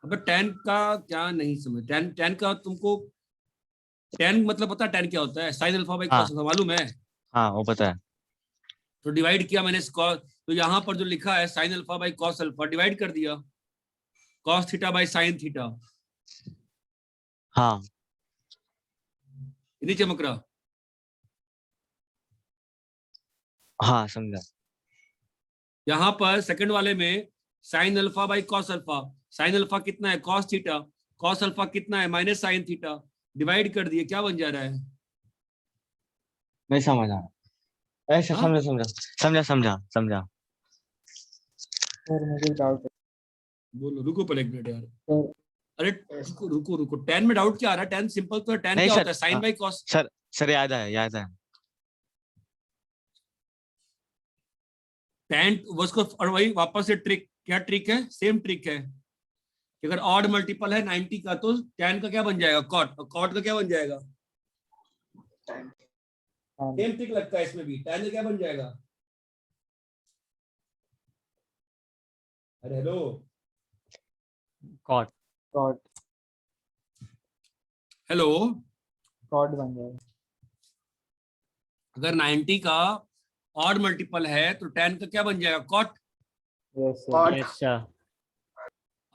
अबे tan का क्या नहीं समझ? tan का तुमको tan मतलब पता है tan क्या होता है? साइन अल्फा बाई हाँ। कॉस अल्फा मालूम है? हाँ वो पता है। तो डिवाइड किया मैंने cos, तो यहाँ पर जो लिखा है sign alpha by cos alpha divide कर दिया cos theta by sine theta, हाँ नहीं चमक रहा? हाँ समझा। यहाँ पर सेकंड वाले में sign alpha by cos alpha, sine alpha कितना है? Cos theta. कॉस अल्फा कितना है? Minus sine theta. डिवाइड कर दिए, क्या बन जा रहा है? नहीं समझ रहा, ऐसा हाँ? समझा समझा समझा समझा समझा। सर मुझे डाउट है बोलो, रुको पहले एक मिनट यार। सर। अरे रुको रुको रुको, tan में डाउट क्या आ रहा है? tan सिंपल तो है। tan नहीं क्या सर, होता है? Sine by cos. Sir sir याद है याद है। tan उसको, और वही वापस से ट्रिक, क्या ट्रिक है? सेम ट्रिक है कि अगर ऑड मल्टीपल है 90 का तो tan का क्या बन जाएगा? कॉट। और कॉट का क्या बन जाएगा? सेम ट्रिक लगता है इसमें भी। tan का क्या बन जाएगा? अरे hello, cot cot hello. Cot बन जाएगा। अगर 90 का ऑड मल्टीपल है तो tan का क्या बन जाएगा? Cot. Yes sir. Cot yes sir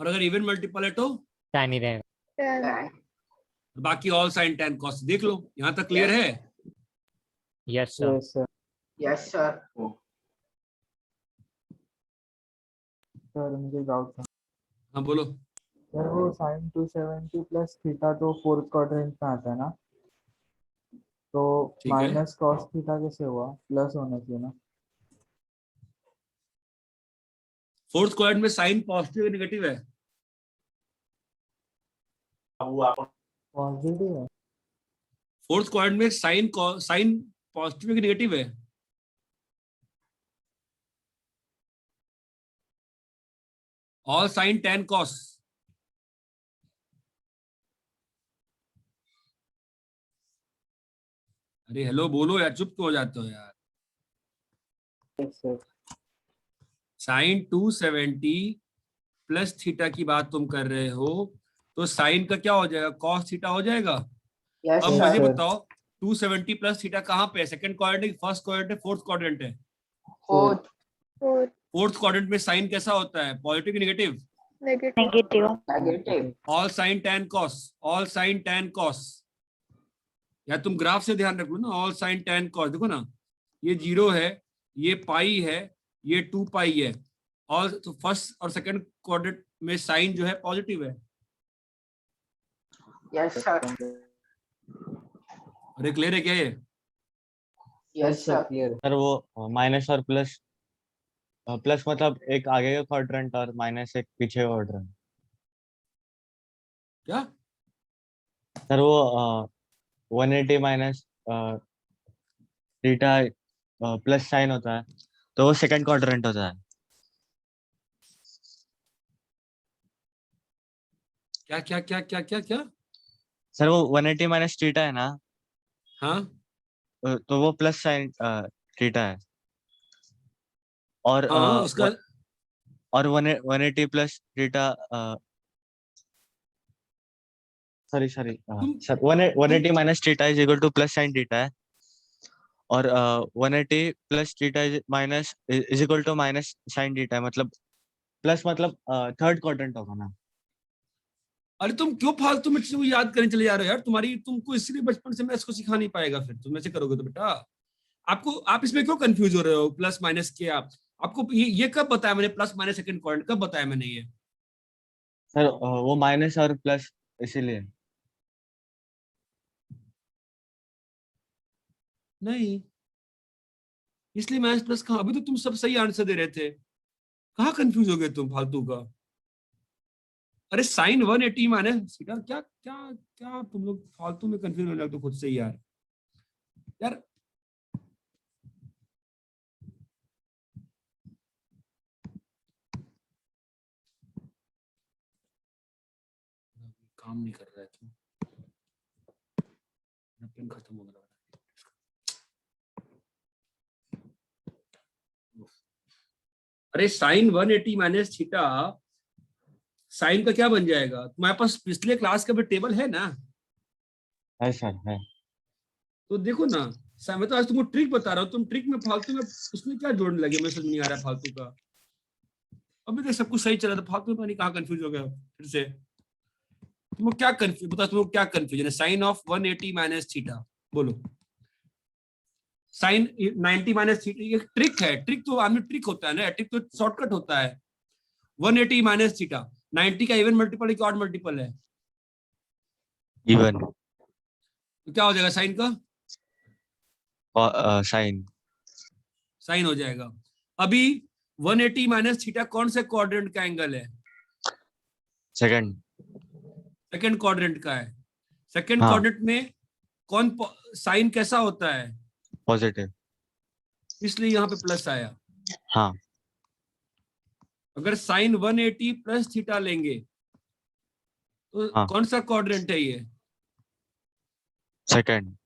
और अगर इवन मल्टीपल है तो tan ही रहेगा। बाकी ऑल साइन tan cos। देख लो, यहां तक क्लियर है? Yes sir yes sir. Yes sir sir मुझे डाउट था हाँ बोलो। सर, वो साइन 270 प्लस थीटा तो फोर्थ क्वाड्रेंट में आता है ना, तो ठीक है। माइनस कॉस थीटा कैसे हुआ? प्लस होना चाहिए ना। फोर्थ क्वाड्रेंट में साइन पॉजिटिव नेगेटिव है? पॉजिटिव है। फोर्थ क्वाड्रेंट में साइन साइन पॉजिटिव है कि नेगेटिव है? All sine tan cos। अरे हेलो बोलो यार, चुप क्यों हो जाते हो यार? Yes sir. Sine 270 plus theta की बात तुम कर रहे हो, तो साइन का क्या हो जाएगा? कॉस थीटा हो जाएगा। यस अब Yes, मुझे सर sir. बताओ 270 प्लस थीटा कहाँ पे है? सेकंड क्वाड्रेंट है, फर्स्ट क्वाड्रेंट है, फोर्थ क्वाड्रेंट है? फोर्थ फोर्थ क्वाड्रेंट में साइन कैसा होता है? Positive negative? Negative all sine tan cos। All sine tan cos, या तुम ग्राफ से ध्यान रख लो ना। ऑल साइन tan cos देखो ना, ये 0 है, ये पाई है, ये 2 पाई है। और तो फर्स्ट और सेकंड क्वाड्रेंट में साइन जो है पॉजिटिव है। यस सर अरे क्लियर है क्या ये? Yes sir clear. सर वो माइनस और प्लस, प्लस मतलब एक आगे का क्वाड्रेंट और माइनस एक पीछे का क्वाड्रेंट। क्या? सर वो 180 माइनस थीटा प्लस साइन होता है, तो वो सेकंड क्वाड्रेंट होता है। क्या क्या क्या क्या क्या क्या? सर वो 180 माइनस थीटा है ना, हाँ तो वो प्लस साइन थीटा है। और हाँ उसका और 180 plus theta, sorry sorry sir 180 minus theta is equal to plus sine theta है, और 180 plus theta minus is equal to minus sine theta है। मतलब प्लस मतलब थर्ड क्वाड्रेंट होगा ना। अरे तुम क्यों फालतू में चीजों को याद करने चले जा रहे हो यार? तुम्हारी तुमको इसलिए बचपन से मैं इसको सिखा नहीं पाएगा, फिर तुम ऐसे करोगे तो बेटा। आपको, आप इसमें क्यों कंफ्यूज हो रहे हो? प्लस माइनस के आप, आपको ये कब बताया मैंने? प्लस माइनस सेकंड क्वाड्रेंट कब बताया मैंने ये? सर वो माइनस और प्लस इसीलिए। नहीं, इसलिए माइनस प्लस कहाँ, अभी तो तुम सब सही आंसर दे रहे थे, कहाँ कंफ्यूज हो गए तुम फालतू का। अरे साइन 180 माइनस थीटा, क्या क्या क्या तुम लोग फालतू में कंफ्यूज होने लगते हो खुद से ही यार। यार काम नहीं कर रहा है क्यों, पेन खत्म हो गया। अरे साइन 180 माइनस थीटा, साइन का क्या बन जाएगा, तुम्हारे पास पिछले क्लास का भी टेबल है ना, है सर, है। तो देखो ना, मैं तो आज तुमको ट्रिक बता रहा हूँ, तुम ट्रिक में फालतू में उसमें क्या जोड़ने लगे, मैं समझ नहीं आ रहा फालतू का। अभी तक सब कुछ सही चला था, फालतू में पता नहीं कहाँ कंफ्यूज हो गया फिर से। तुमको क्या कंफ्यूज, बताओ तुमको क्या कंफ्यूजन है। साइन ऑफ 180 माइनस थीटा, बोलो। साइन 90 माइनस थीटा, ये ट्रिक है, ट्रिक तो आदमी ट्रिक होता है ना, ट्रिक तो शॉर्टकट होता है। 180 माइनस थीटा, 90 का इवन मल्टीपल है कि ऑड मल्टीपल है? इवन। तो क्या हो जाएगा साइन का? साइन। साइन हो जाएगा। अभी 180 माइनस थीटा कौन से क्वाड्रेंट का एंगल है? सेकंड। सेकंड क्वाड्रेंट का है। सेकंड हाँ। क्वाड्रेंट में कौन साइन कैसा होता है? पॉजिटिव। इसलिए यहाँ पे प्लस आया। हाँ। अगर साइन 180 प्लस थीटा लेंगे तो हाँ। कौन सा क्वाड्रेंट है ये? सेकंड।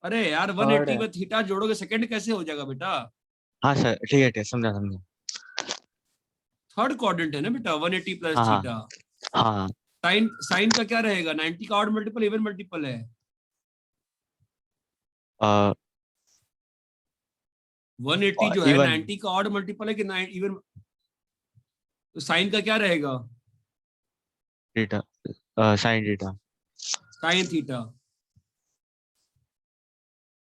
अरे यार 180 में थीटा जोड़ोगे सेकंड कैसे हो जाएगा बेटा? हाँ सर, ठीक है, ठीक है, समझा समझा। थर्ड क्वाड्रेंट है ना बेटा 180 प्लस हाँ, थीटा। हाँ। साइन साइन का क्या रहेगा? 90 का ऑड मल्टीपल इवन मल्टीपल है? 180 जो है even। 90 का ऑड मल्टीपल है कि इवन? तो साइन का क्या रहेगा? Theta. Sine theta. Sine theta.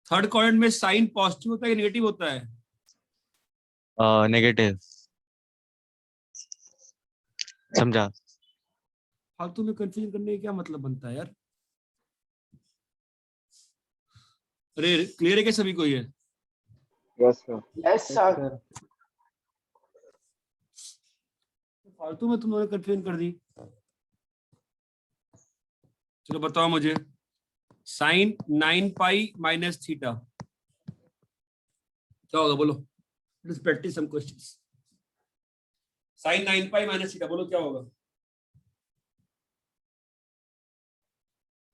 Third quadrant में साइन पॉजिटिव होता है कि नेगेटिव होता है? नेगेटिव। समझा। फालतू में कंफ्यूजन करने का क्या मतलब बनता है यार? अरे क्लियर है क्या सभी को ये? Yes sir. Yes sir. फालतू में तुम लोगों ने कंफ्यूजन कर दी। चलो बताओ मुझे, साइन 9 पाई माइनस थीटा क्या होगा, बोलो। Let's practice some questions. Sine 9 pi minus theta, बोलो क्या होगा?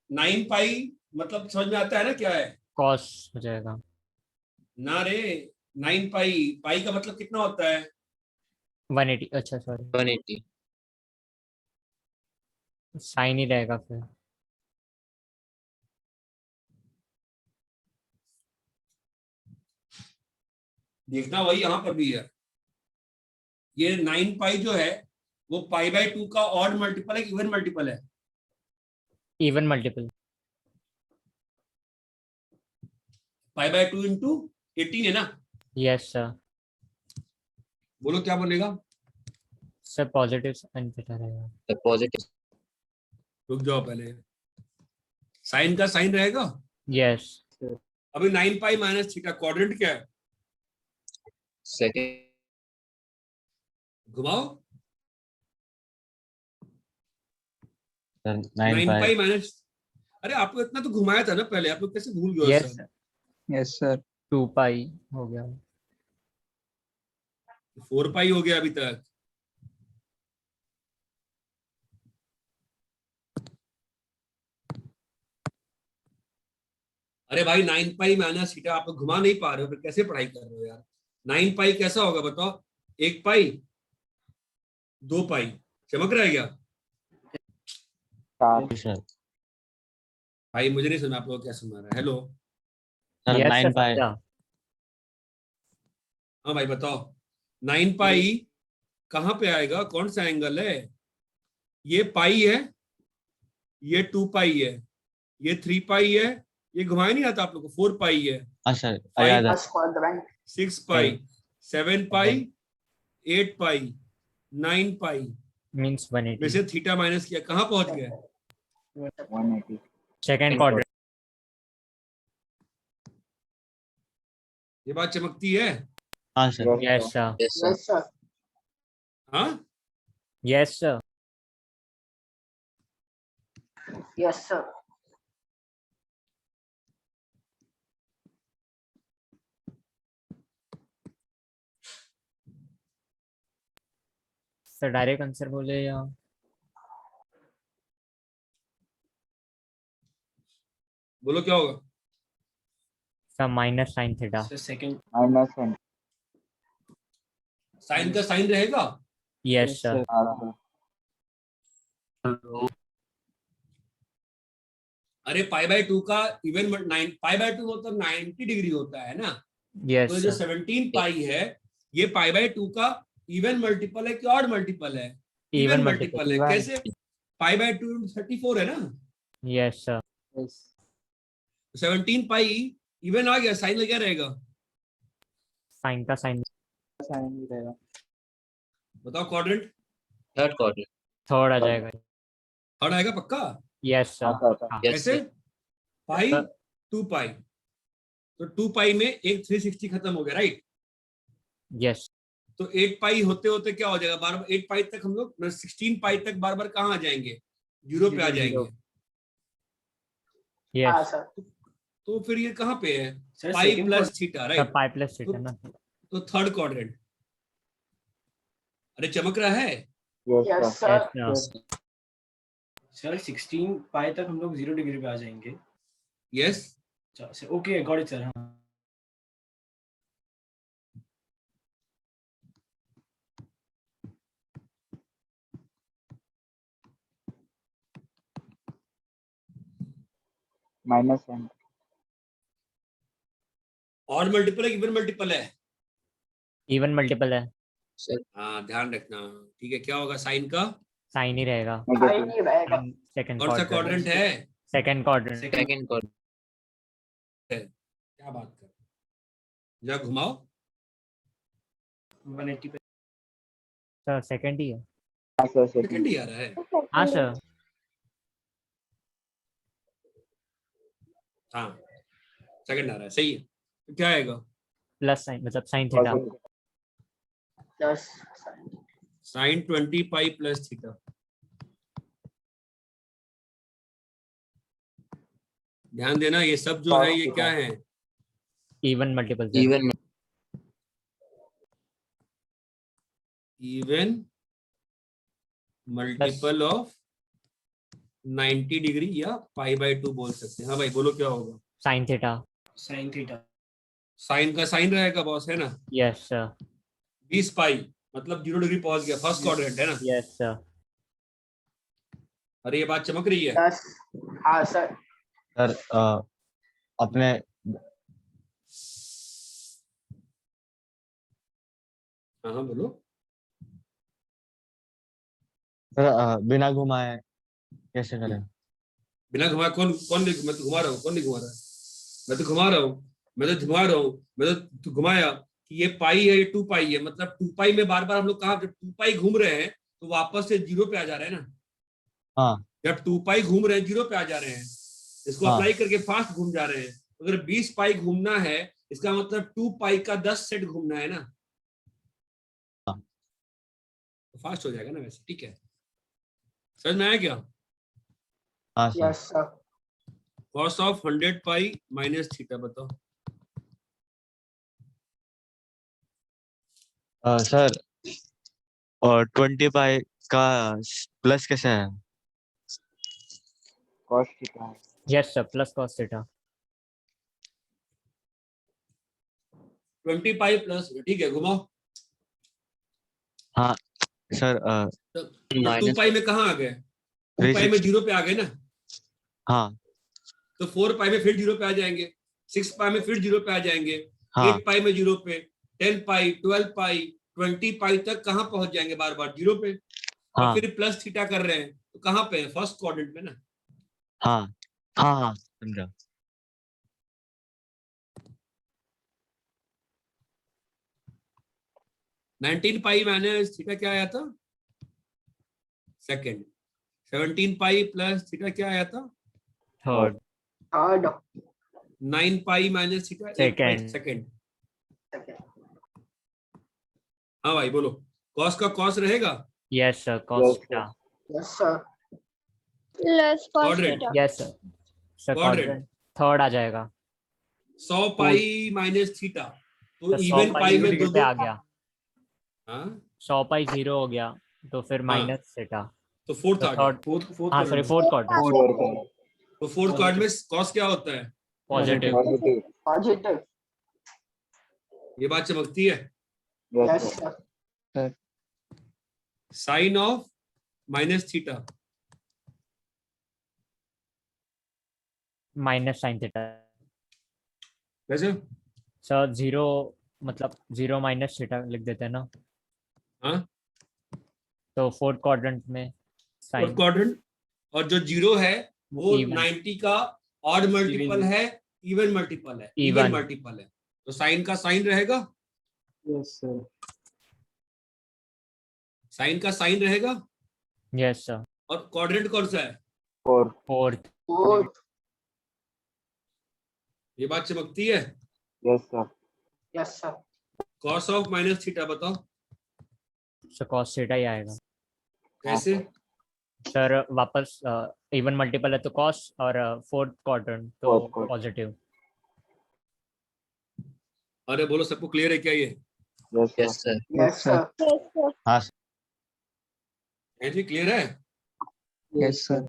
9 पाई मतलब समझ में आता है ना क्या है? कॉस हो जाएगा ना रे, 9 पाई, पाई का मतलब कितना होता है? 180। अच्छा सॉरी, 180. साइन ही रहेगा फिर। देखना वही यहां पर भी है। ये 9 पाई जो है वो पाई बाय 2 का ऑड मल्टीपल है कि इवन मल्टीपल है? Even multiple. Pi by 2 into 18 है ना? Yes sir. बोलो क्या बनेगा? सर पॉजिटिव साइन थीटा रहेगा। The positive. रुक जाओ पहले, साइन का साइन रहेगा। यस। अभी 9 पाई माइनस थीटा क्वाड्रेंट क्या है? Second. घुमाओ। 9 पाई पाई। माइनस, अरे आपको इतना तो घुमाया था ना पहले, आप लोग कैसे भूल गए? Yes sir yes sir. 2 पाई हो गया। 4 पाई हो गया अभी तक। अरे भाई 9 पाई माइनस थीटा आप लोग घुमा नहीं पा रहे हो, फिर कैसे पढ़ाई कर रहे हो यार? 9 पाई कैसा होगा बताओ? 1 पाई, 2 पाई, चमक रहा है क्या? सर। भाई मुझे नहीं सुना, आप लोग क्या सुना रहा है? हेलो सर यस 9 पाई। समझा। हाँ भाई बताओ, 9 पाई कहाँ पे आएगा, कौन सा एंगल है? ये पाई है, ये 2 पाई है, ये 3 पाई है, ये घुमाया नहीं आता आप लोग को? 4 पाई है, हाँ सर, 5 याद है। फर्स्ट क्वाड्रेंट 6 पाई, 7 पाई, 8 पाई, 9 पाई मींस में 180। से थीटा माइनस किया, कहाँ पहुंच गए? 180. Second quadrant. ये बात चमकती है? हाँ sir. Yes sir, Yes, sir. Yes sir, हाँ, yes sir, yes sir, sir direct answer बोले या बोलो क्या होगा? Sir minus sine theta? Second minus n. Sine का साइन रहेगा? यस सर, अरे पाई बाय 2 का इवन पाई बाय 2 मतलब 90 डिग्री होता है ना। यस तो जो सर, 17 पाई है ये पाई बाय 2 का इवन मल्टीपल है कि ऑड मल्टीपल है? इवन मल्टीपल है। Even. कैसे? पाई बाय 2 34 है ना। यस सर, 17 पाई इवन आ गया, साइन लगा रहेगा। साइन का साइन साइन ही रहेगा। बताओ क्वाड्रेंट। Third quadrant. थर्ड आ जाएगा। थर्ड आएगा पक्का? यस सर, हाँ, Yes, कैसे? sir. पाई 2 पाई, तो 2 पाई में एक 360 खत्म हो गया, राइट? यस तो 8 पाई होते होते क्या हो जाएगा? बार 8 पाई तक हम लोग 16 पाई तक बार बार कहाँ आ जाएंगे? जीरो पे आ जाएंगे। हाँ यस सर, तो फिर ये कहाँ पे है? पाई प्लस थीटा, सर, राइट? पाई प्लस थीटा ना। तो थर्ड क्वाड्रेंट। अरे चमक रहा है? Yes yes sir, sir, sir 16 पाई तक हम लोग 0 डिग्री पे आ जाएंगे। Yes. Okay got it sir. हाँ माइनस एन। ऑड मल्टीपल है, इवन मल्टीपल है? इवन मल्टीपल है, Sir, हाँ ध्यान रखना। ठीक है, क्या होगा साइन का? साइन ही रहेगा। साइन ही रहेगा। सेकंड कौन सा क्वाड्रेंट है? Second quadrant. second quadrant. क्या बात कर, जरा घुमाओ। 180 पे। सर सेकंड ही है। हाँ सर सेकंड सेकंड। ही आ रहा है। हाँ सर, हाँ सेकंड आ रहा है, सही है। तो क्या आएगा? प्लस साइन मतलब sine theta. Yes, sine 20 pi plus theta. ध्यान देना, ये सब जो है ये क्या है? Even multiple Even even multiple of 90 degree या पाई बाय 2 बोल सकते हैं। हाँ भाई बोलो क्या होगा? Sine theta. Sine theta. Sine का साइन रहेगा बॉस, है ना? यस सर, 20 पाई मतलब 0 डिग्री पहुंच गया, फर्स्ट क्वाड्रेंट है ना? यस सर, अरे ये बात चमक रही है? यस, हाँ सर, सर अपने हाँ हाँ बोलो। सर बिना घुमाए कैसे करें? बिना घुमाए कौन कौन नहीं? मैं तो घुमा रहा हूँ, कौन नहीं घुमा रहा है? मैं तो घुमा रहा हूँ, मैं तो घुमा रहा हूँ, मैं तो घुमाया कि ये पाई है, ये 2 पाई है। मतलब 2 पाई में बार बार हम लोग कहाँ, जब 2 पाई घूम रहे हैं तो वापस से 0 पे आ जा रहे हैं ना। हाँ जब 2 पाई घूम रहे हैं 0 पे आ जा रहे हैं, इसको हाँ। अप्लाई करके फास्ट घूम जा रहे हैं। अगर 20 पाई घूमना है इसका मतलब 2 पाई का 10 सेट घूमना है ना, हाँ। तो फास्ट हो जाएगा ना वैसे। ठीक है, समझ में आया क्या? हाँ sir. Yes sir, cos of 100 pi minus theta बताओ। सर और 20 पाई का प्लस कैसे है? Cos theta. Yes sir, plus cos theta. 20 pi plus, ठीक है घुमाओ। हाँ सर तो 2 minus पाई में कहाँ आ गए? 2 पाई में 0 पे आ गए ना। हाँ तो 4 पाई में फिर 0 पे आ जाएंगे, 6 पाई में फिर 0 पे आ जाएंगे, हाँ 8 पाई में 0 पे, 10 पाई, 12 पाई, 20 पाई तक कहाँ पहुंच जाएंगे? बार बार 0 पे। और हाँ फिर प्लस थीटा कर रहे हैं तो कहाँ पे है? फर्स्ट क्वाड्रेंट में ना। हाँ हाँ हाँ समझा। नाइनटीन पाई माइनस थीटा क्या आया था? सेकंड। 17 पाई प्लस थीटा क्या आया था? Third. Third, 9 pi minus theta Second. Second. Second. हाँ भाई बोलो, कॉस का कॉस रहेगा, yes sir cos theta. Yes sir. Plus cos Quadrant. theta। Yes sir sir Quadrant. quadrant third आ जाएगा 100 पाई माइनस थीटा, तो तो 100 इवन पाई पाई में जीरो दो पे दो। आ गया, हाँ 100 पाई 0 हो गया तो फिर हाँ। माइनस थीटा तो फोर्थ तो आ गया। थर्ड, हाँ सॉरी फोर्थ क्वाड्रेंट तो फोर्थ क्वाड्रेंट में कॉस क्या होता है? पॉजिटिव। पॉजिटिव। ये बात चमकती है। Yes sir. Sine of minus theta, minus sine theta वैसे सर 0 मतलब 0 माइनस थीटा लिख देते हैं ना, हाँ तो फोर्थ क्वाड्रेंट में फोर्थ साइन क्वाड्रेंट, और जो जीरो है वो Even. 90 का ऑड मल्टीपल है, इवन मल्टीपल है, इवन Even. मल्टीपल है, तो साइन का साइन रहेगा, यस सर। साइन का साइन रहेगा। यस सर और क्वाड्रेंट कौन सा है? फोर्थ। फोर्थ। ये बात चमकती है। Yes sir. Yes sir. Cos of minus theta बताओ सर cos थीटा ही आएगा कैसे? सर, वापस इवन मल्टीपल है तो cos और फोर्थ क्वाड्रेंट तो पॉजिटिव। अरे बोलो, सबको क्लियर है क्या ये? Yes sir. Yes sir. हाँ ऐसे क्लियर है? Yes sir.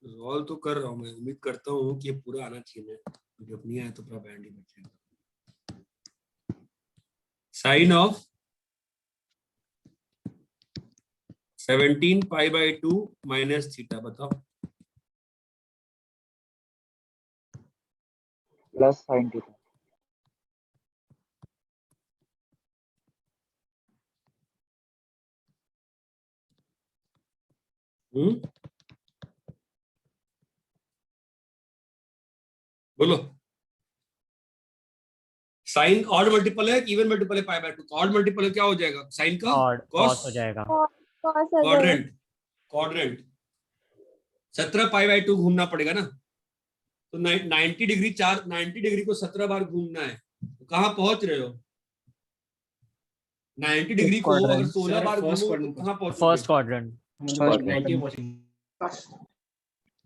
सॉल्व तो कर रहा हूँ मैं, उम्मीद करता हूँ कि ये पूरा आना चाहिए, जब नहीं आया तो पूरा बैंड ही बचेगा। Sine of 17 pi by 2 minus theta बताओ। Plus sine theta. बोलो, साइन ऑड मल्टीपल है इवन मल्टीपल है पाई बाय 2? ऑड मल्टीपल क्या हो जाएगा साइन का? और cos cos हो जाएगा। cos हो जाएगा। क्वाड्रेंट, क्वाड्रेंट 17 पाई बाय 2 घूमना पड़ेगा ना, तो 90 डिग्री 90 डिग्री को 17 बार घूमना है, तो कहाँ पहुंच रहे हो? 90 डिग्री को अगर 16 बार घूमो तो कहाँ पहुंच? First quadrant.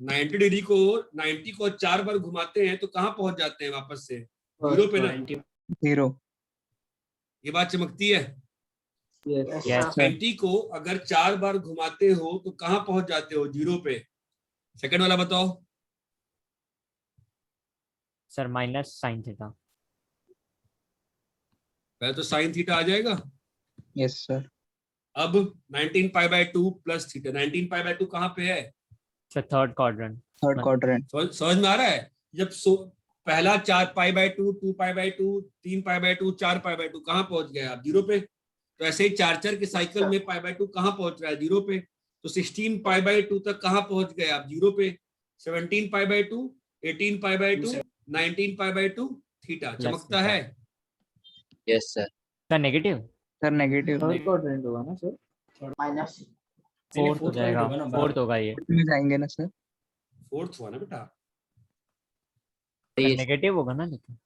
90 डिग्री को 90 को 4 बार घुमाते हैं तो कहाँ पहुंच जाते हैं वापस से? जीरो पे ना। 0। ये बात चमकती है। Yes Yes, sir. 90 को अगर 4 बार घुमाते हो तो कहाँ पहुंच जाते हो? जीरो पे। सेकंड वाला बताओ। Sir minus sine theta. पहले तो साइन थीटा आ जाएगा। Yes sir. अब 19 पाई by 2 plus theta, 19 pi by 2 कहाँ पे है? Sir third quadrant. Third quadrant. समझ में आ रहा है? जब पहला 4 पाई by 2, 2 pi by 2, 3 pi by 2, 4 pi by 2, कहाँ पहुंच गए आप? जीरो पे। तो ऐसे ही 4 के साइकिल में पाई बाय 2 कहाँ पहुंच रहा है? जीरो पे। तो 16 पाई बाय 2 तक कहाँ पहुंच गए आप? जीरो पे। 17 pi by 2, 18 pi by 2, 19 pi by 2, theta. चमकता है? Yes sir. Sir negative. Sir negative. Third quadrant होगा ना सर? माइनस। फोर्थ हो जाएगा, फोर्थ होगा ये। में जाएंगे ना सर? फोर्थ हुआ ना बेटा। नेगेटिव होगा ना, लेकिन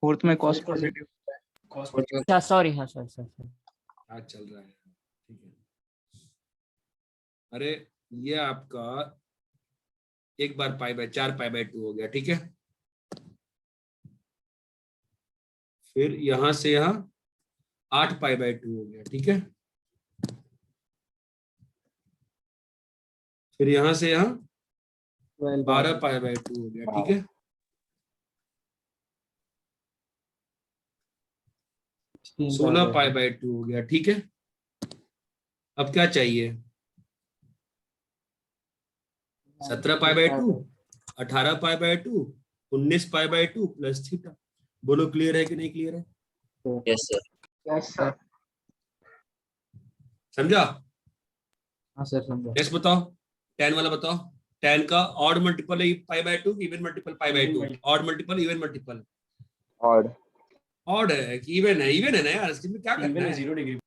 फोर्थ में cos पॉजिटिव। अच्छा सॉरी, हाँ सर सर आज चल रहा है, ठीक है। अरे ये आपका एक बार पाई बाय 4 पाई बाय 2 हो गया, ठीक है। फिर यहां से यहां 8 पाई बाय 2 हो गया, ठीक है। फिर यहां से यहां 12 पाई बाय 2 हो गया, ठीक है। 16 पाई बाय 2 हो गया, ठीक है। अब क्या चाहिए? 17 pi by 2, 18 pi by 2, 19 pi by 2 plus theta. बोलो क्लियर है कि नहीं क्लियर है? Yes sir. Yes sir. समझा? हाँ सर समझा। नेक्स्ट बताओ, tan वाला बताओ। tan का ऑड मल्टीपल है pi by 2, even multiple pi by 2? Odd multiple, even multiple? Odd. Odd है कि इवन है? इवन है ना यार, इसमें क्या करना है? 0 डिग्री।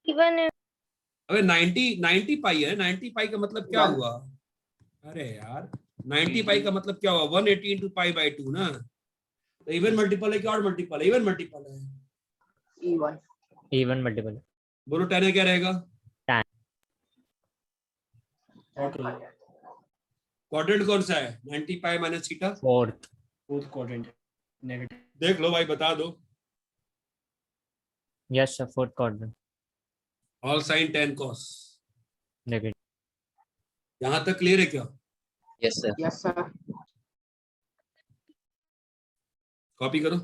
इवन है। अबे 90 पाई है, 90 पाई का मतलब क्या हुआ? अरे यार 90 पाई का मतलब क्या हुआ 180 इंटू पाई बाई 2 ना, तो इवन मल्टीपल है कि ऑड मल्टीपल है? इवन मल्टीपल है। E1 even multiple. बोलो tan क्या रहेगा? Tan। क्वाड्रेंट कौन सा है? 90 pi minus theta, fourth quadrant negative. देख लो भाई, बता दो। Yes sir, fourth quadrant all sine tan cos। Negative. यहां तक क्लियर है क्या? Yes, sir. yes sir copy करो।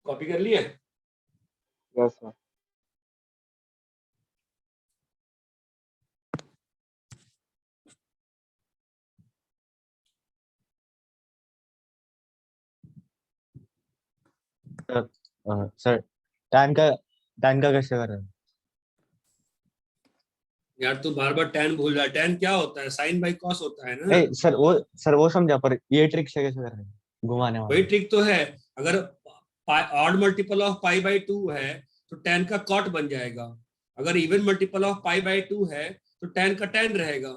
कॉपी कर लिए? Yes sir. सर tan का कैसे कर रहे हैं? यार तू बार बार tan भूल रहा है। tan क्या होता है? साइन बाई कॉस होता है ना। नहीं सर वो समझा, पर ये ट्रिक से कैसे कर रहे हैं घुमाने वही वाला? ट्रिक तो है। अगर odd multiple of pi by 2 है तो tan का कॉट बन जाएगा। अगर even multiple of pi by 2 है तो tan का tan रहेगा।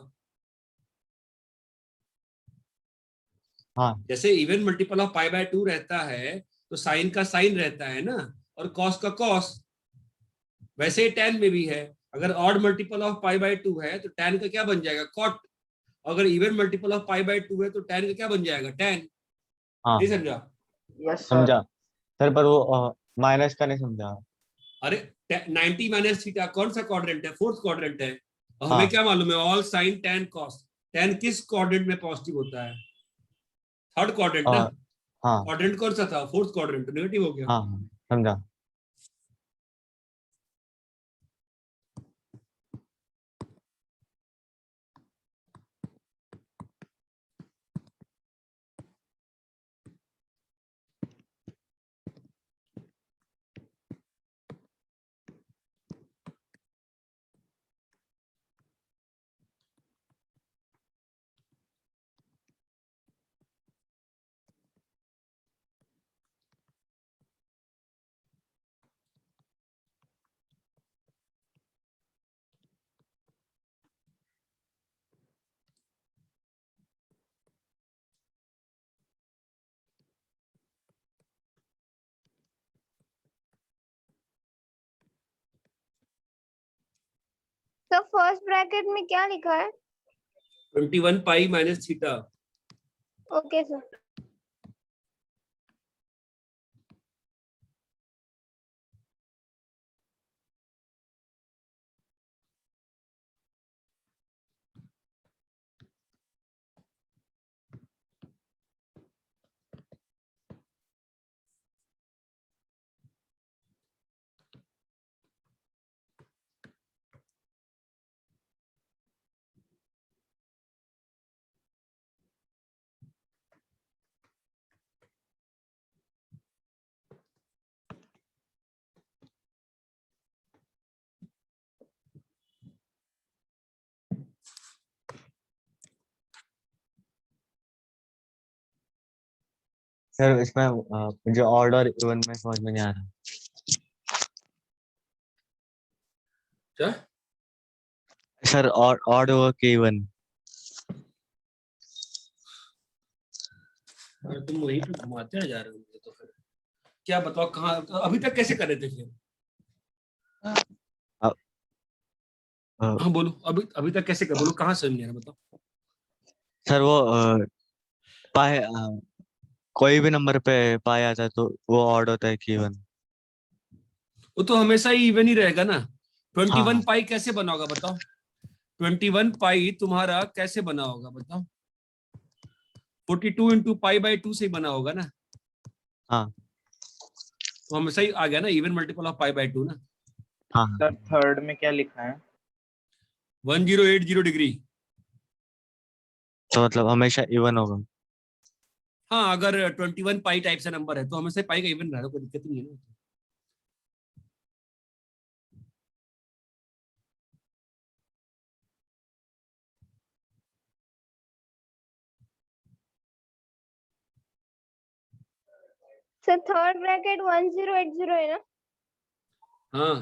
हाँ जैसे even multiple of pi by 2 रहता है तो साइन का साइन रहता है ना, और कॉस का कॉस। वैसे ही tan में भी है। अगर odd multiple of pi by 2 है तो tan का क्या बन जाएगा? कॉट। अगर even multiple of pi by 2 है तो tan का क्या बन जाएगा? tan। हाँ नहीं समझा? yes sir समझा सर, पर वो माइनस का नहीं समझा। अरे 90 माइनस थीटा कौन सा क्वाड्रेंट है? फोर्थ क्वाड्रेंट है। और हाँ हमें क्या मालूम है? All sine tan cos. tan किस क्वाड्रेंट में पॉजिटिव होता है? थर्ड क्वाड्रेंट ना। हाँ क्वाड्रेंट कौन सा था? फोर्थ क्वाड्रेंट, नेगेटिव हो गया। हाँ समझा। तो फर्स्ट ब्रैकेट में क्या लिखा है? 21 पाई minus theta. Okay sir. Sir इसमें मुझे ऑड और इवन में समझ में नहीं आ रहा। क्या? सर ऑड हो कि इवन? अरे तुम वही तो घुमाते रह जा रहे हो। तो फिर क्या बताओ, कहाँ अभी तक कैसे कर रहे थे फिर? हाँ बोलो, अभी तक कैसे कर? बोलो कहाँ समझ नहीं आ रहा, बताओ। सर वो पाए कोई भी नंबर पे पाया जाता है तो वो ऑड होता है कि इवन? वो तो हमेशा ही इवन ही रहेगा ना। 21 हाँ। पाई कैसे बना होगा बताओ? 21 पाई तुम्हारा कैसे बना होगा बताओ? 42 इंटू पाई बाई 2 से बना होगा ना। हाँ तो हमेशा ही आ गया ना even multiple of pi by 2 ना। हाँ सर थर्ड में क्या लिखा है? 1080 डिग्री। तो मतलब हमेशा इवन होगा। हाँ अगर 21 पाई टाइप से नंबर है तो हमेशा पाई का इवन रहा, कोई दिक्कत नहीं है ना। सर थर्ड ब्रैकेट 1080 है ना? हाँ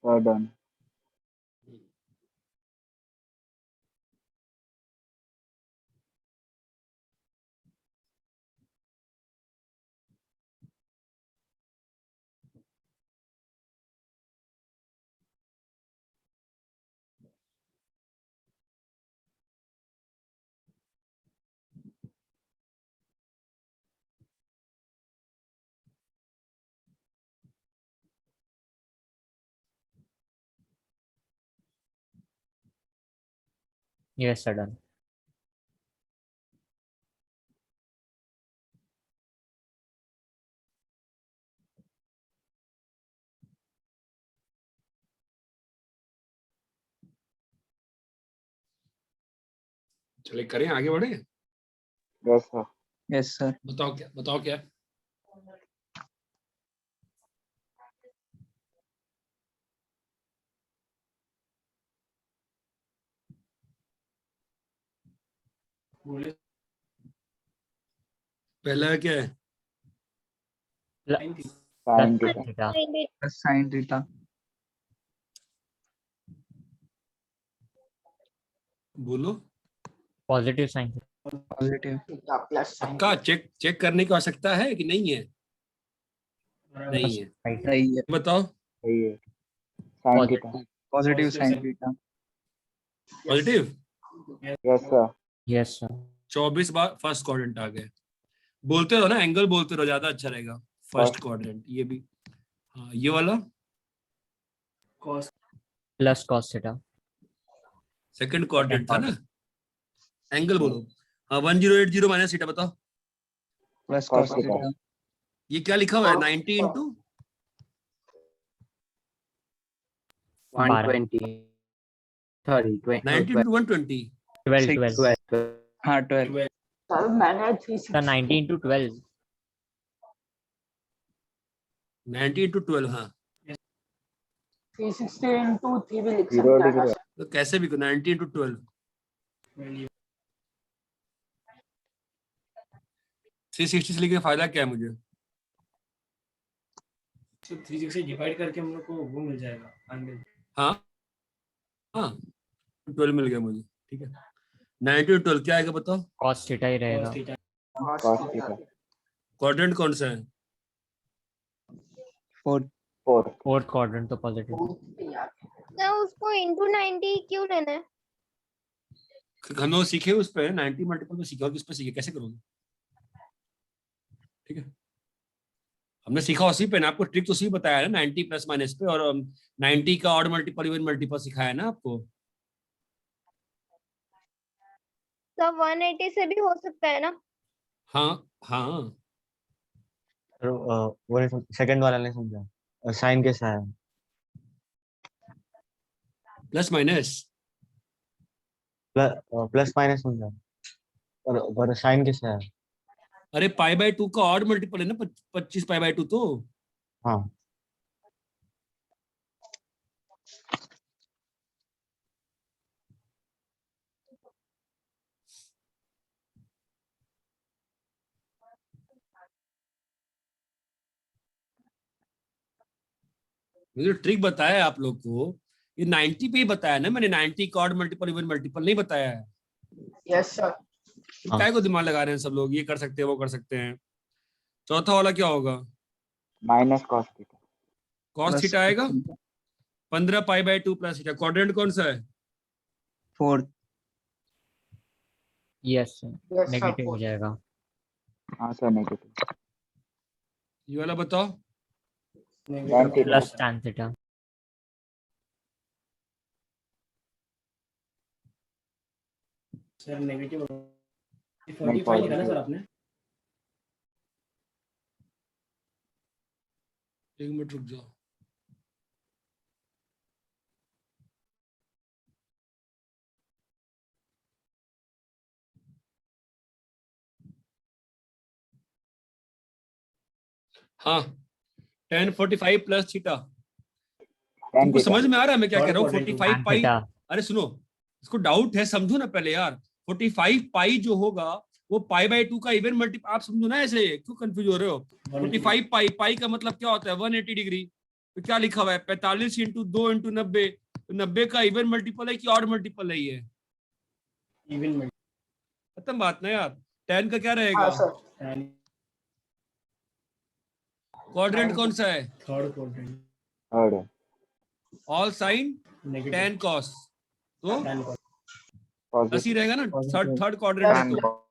डन। Yes, sir, done. चलिए करें, आगे बढ़े। Yes sir. Yes sir. बताओ क्या। पहला क्या है? Sine Plus theta. theta. Sine theta. बोलो। Positive sign. Positive. Theta plus sine पक्का चेक करने की आवश्यकता है कि नहीं है? नहीं है। Right. सही है। बताओ। सही है। Sine theta. Positive. Positive sine theta. Positive. Yes sir. Yes, sir. 24 बार फर्स्ट क्वाड्रेंट आ गए। बोलते रहो ना, एंगल बोलते रहो, ज्यादा अच्छा रहेगा। फर्स्ट क्वाड्रेंट ये भी। हाँ ये वाला Plus cos theta. Second quadrant था ना। एंगल बोलो। हाँ 1080 माइनस थीटा बताओ। Plus Cos cos theta। Theta. ये क्या लिखा हुआ है? 90 इंटू 120 sorry 90 इंटू 120। 12. 12 हाँ 12। सर मैंने The 90 into 12. 90 इंटू 12। हाँ 360 इंटू 3 भी लिख 0 सकता है ना डिग्री। सर? तो कैसे भी 90 इंटू 12। 360 से लिखे फायदा क्या है मुझे? 360 डिवाइड करके हम लोग को वो मिल जाएगा एंगल। हाँ हाँ 12 मिल गया मुझे। ठीक है 90 इंटू 12 क्या आएगा बताओ। Cos theta ही रहेगा. cos Cos theta. Theta. Quadrant कौन सा है? 4। 4। Fourth quadrant तो positive. तो उसको इंटू 90 क्यों लेना है? हम लोग सीखे उस पे 90 मल्टीपल पे सीखे और किस पे सीखे, कैसे करोगे? ठीक है, हमने सीखा उसी पे ना, आपको ट्रिक तो उसी बताया ना 90 प्लस माइनस पे, और 90 का ऑड मल्टीपल इवन मल्टीपल सिखाया ना आपको। तो 180 से भी हो सकता है ना? हाँ हाँ, वो सेकंड वाला नहीं समझा, साइन कैसा है? Plus minus. प्लस माइनस समझा, और साइन कैसा है? अरे पाई बाय 2 का ऑड मल्टीपल है ना 25 पाई बाय 2 तो। हाँ, मुझे ट्रिक बताया है आप लोग को, ये 90 पे ही बताया ना मैंने, 90 का ऑड मल्टीपल इवन मल्टीपल नहीं बताया है। Yes sir. फिर काय को दिमाग लगा रहे हैं सब लोग, ये कर सकते हैं वो कर सकते हैं। चौथा वाला क्या होगा? Minus cos theta. Cos theta आएगा 15 पाई बाय 2 प्लस थीटा। क्वाड्रेंट कौन सा है? Fourth. Yes Yes, negative sir. हो जाएगा। हाँ सर नेगेटिव। ये वाला बताओ। tan theta. Plus tan theta. Sir negative नहीं, 45 लिखा ना सर positive। आपने? एक मिनट रुक जाओ। हाँ, tan 45 प्लस थीटा। tan तुमको थीटा। समझ में आ रहा है मैं क्या कह रहा हूँ? Third quadrant 45 tan पाई, थीटा। अरे सुनो, इसको डाउट है, समझो ना पहले यार। 45 पाई जो होगा वो पाई बाय 2 का इवन मल्टीपल, आप समझो ना, ऐसे क्यों कंफ्यूज हो रहे हो? 45 पाई, पाई का मतलब क्या होता है? 180 डिग्री। तो क्या लिखा हुआ है? 45 इंटू 2 इंटू 90। तो 90 का इवन मल्टीपल है कि ऑड मल्टीपल है ये? इवन में खत्म बात ना यार। tan का क्या हाँ रहेगा? सर। tan क्वाड्रेंट कौन सा है? Third quadrant third. All sine negative tan cos, तो tan प्लस ही रहेगा ना, थर्ड क्वाड्रेंट है tan तो।